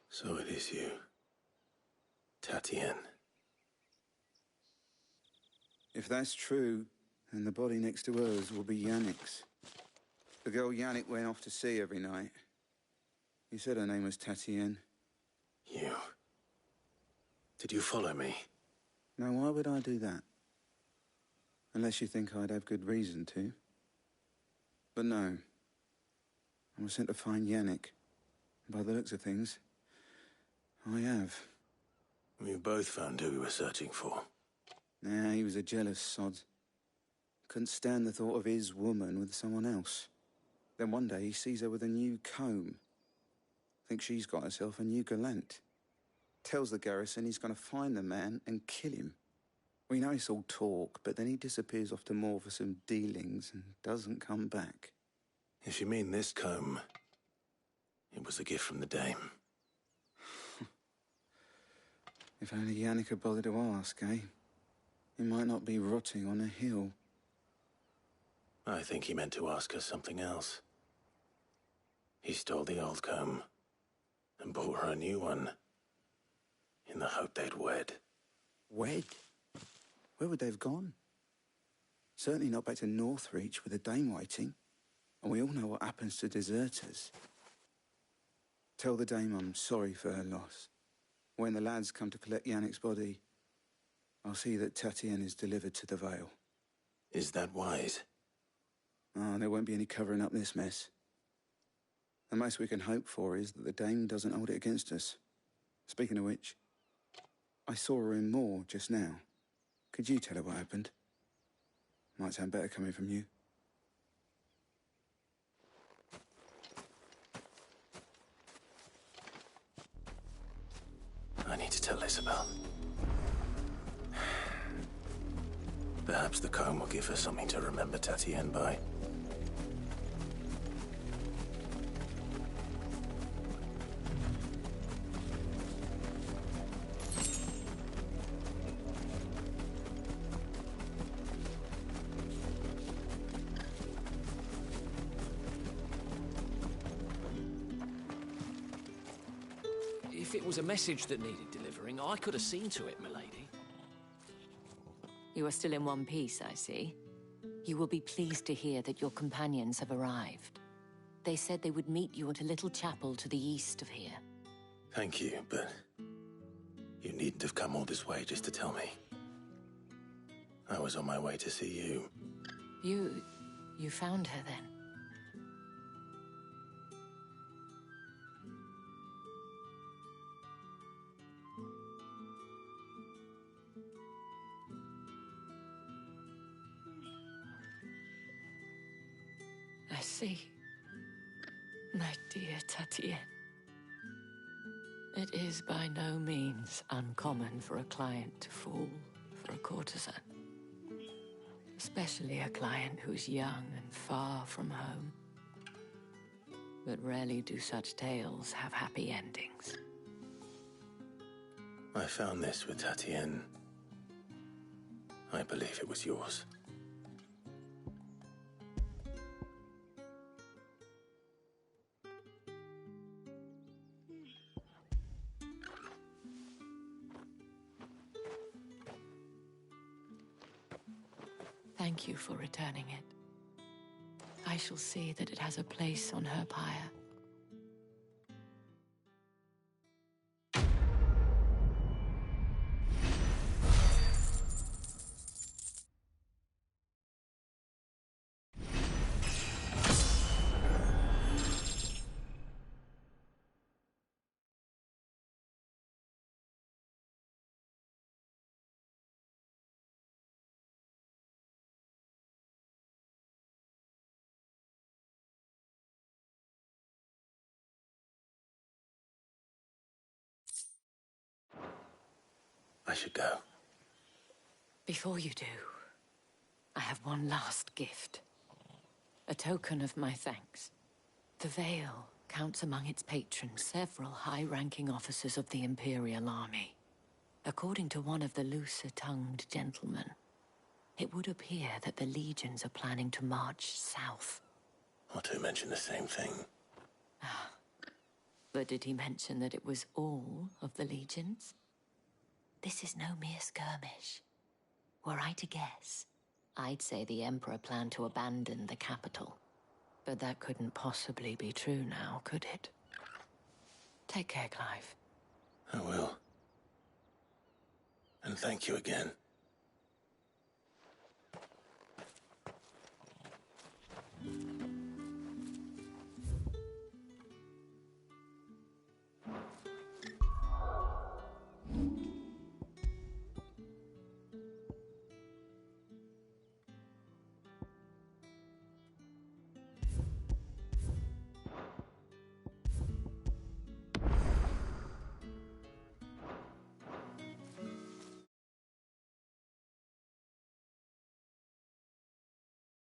So it is you. Tatienne. If that's true, then the body next to hers will be Yannick's. The girl Yannick went off to see every night. He said her name was Tatienne. You. Did you follow me? Now, why would I do that? Unless you think I'd have good reason to. But no. I was sent to find Yannick. By the looks of things, I have. We both found who we were searching for. Nah, he was a jealous sod. Couldn't stand the thought of his woman with someone else. Then one day he sees her with a new comb. Thinks she's got herself a new gallant. Tells the garrison he's going to find the man and kill him. We know it's all talk, but then he disappears off to Moor for some dealings and doesn't come back. If you mean this comb, it was a gift from the dame. If only Yannick had bothered to ask, eh? He might not be rotting on a hill. I think he meant to ask her something else. He stole the old comb and bought her a new one in the hope they'd wed. Wed? Where would they have gone? Certainly not back to Northreach with a dame waiting. And we all know what happens to deserters. Tell the dame I'm sorry for her loss. When the lads come to collect Yannick's body, I'll see that Tatienne is delivered to the Vale. Is that wise? Oh, there won't be any covering up this mess. The most we can hope for is that the dame doesn't hold it against us. Speaking of which, I saw her in Moor just now. Could you tell her what happened? Might sound better coming from you. I need to tell Isabel. Perhaps the comb will give her something to remember Tatienne by. If it was a message that needed delivering, I could have seen to it, milady. You are still in one piece, I see. You will be pleased to hear that your companions have arrived. They said they would meet you at a little chapel to the east of here. Thank you, but you needn't have come all this way just to tell me. I was on my way to see you. You found her then? I see. My dear Tatienne. It is by no means uncommon for a client to fall for a courtesan. Especially a client who's young and far from home. But rarely do such tales have happy endings. I found this with Tatienne. I believe it was yours. Thank you for returning it. I shall see that it has a place on her pyre. I should go. Before you do, I have one last gift. A token of my thanks. The Vale counts among its patrons several high-ranking officers of the Imperial Army. According to one of the looser-tongued gentlemen, it would appear that the legions are planning to march south. Otto mentioned the same thing. But did he mention that it was all of the legions? This is no mere skirmish. Were I to guess, I'd say the Emperor planned to abandon the capital. But that couldn't possibly be true now, could it? Take care, Clive. I will. And thank you again.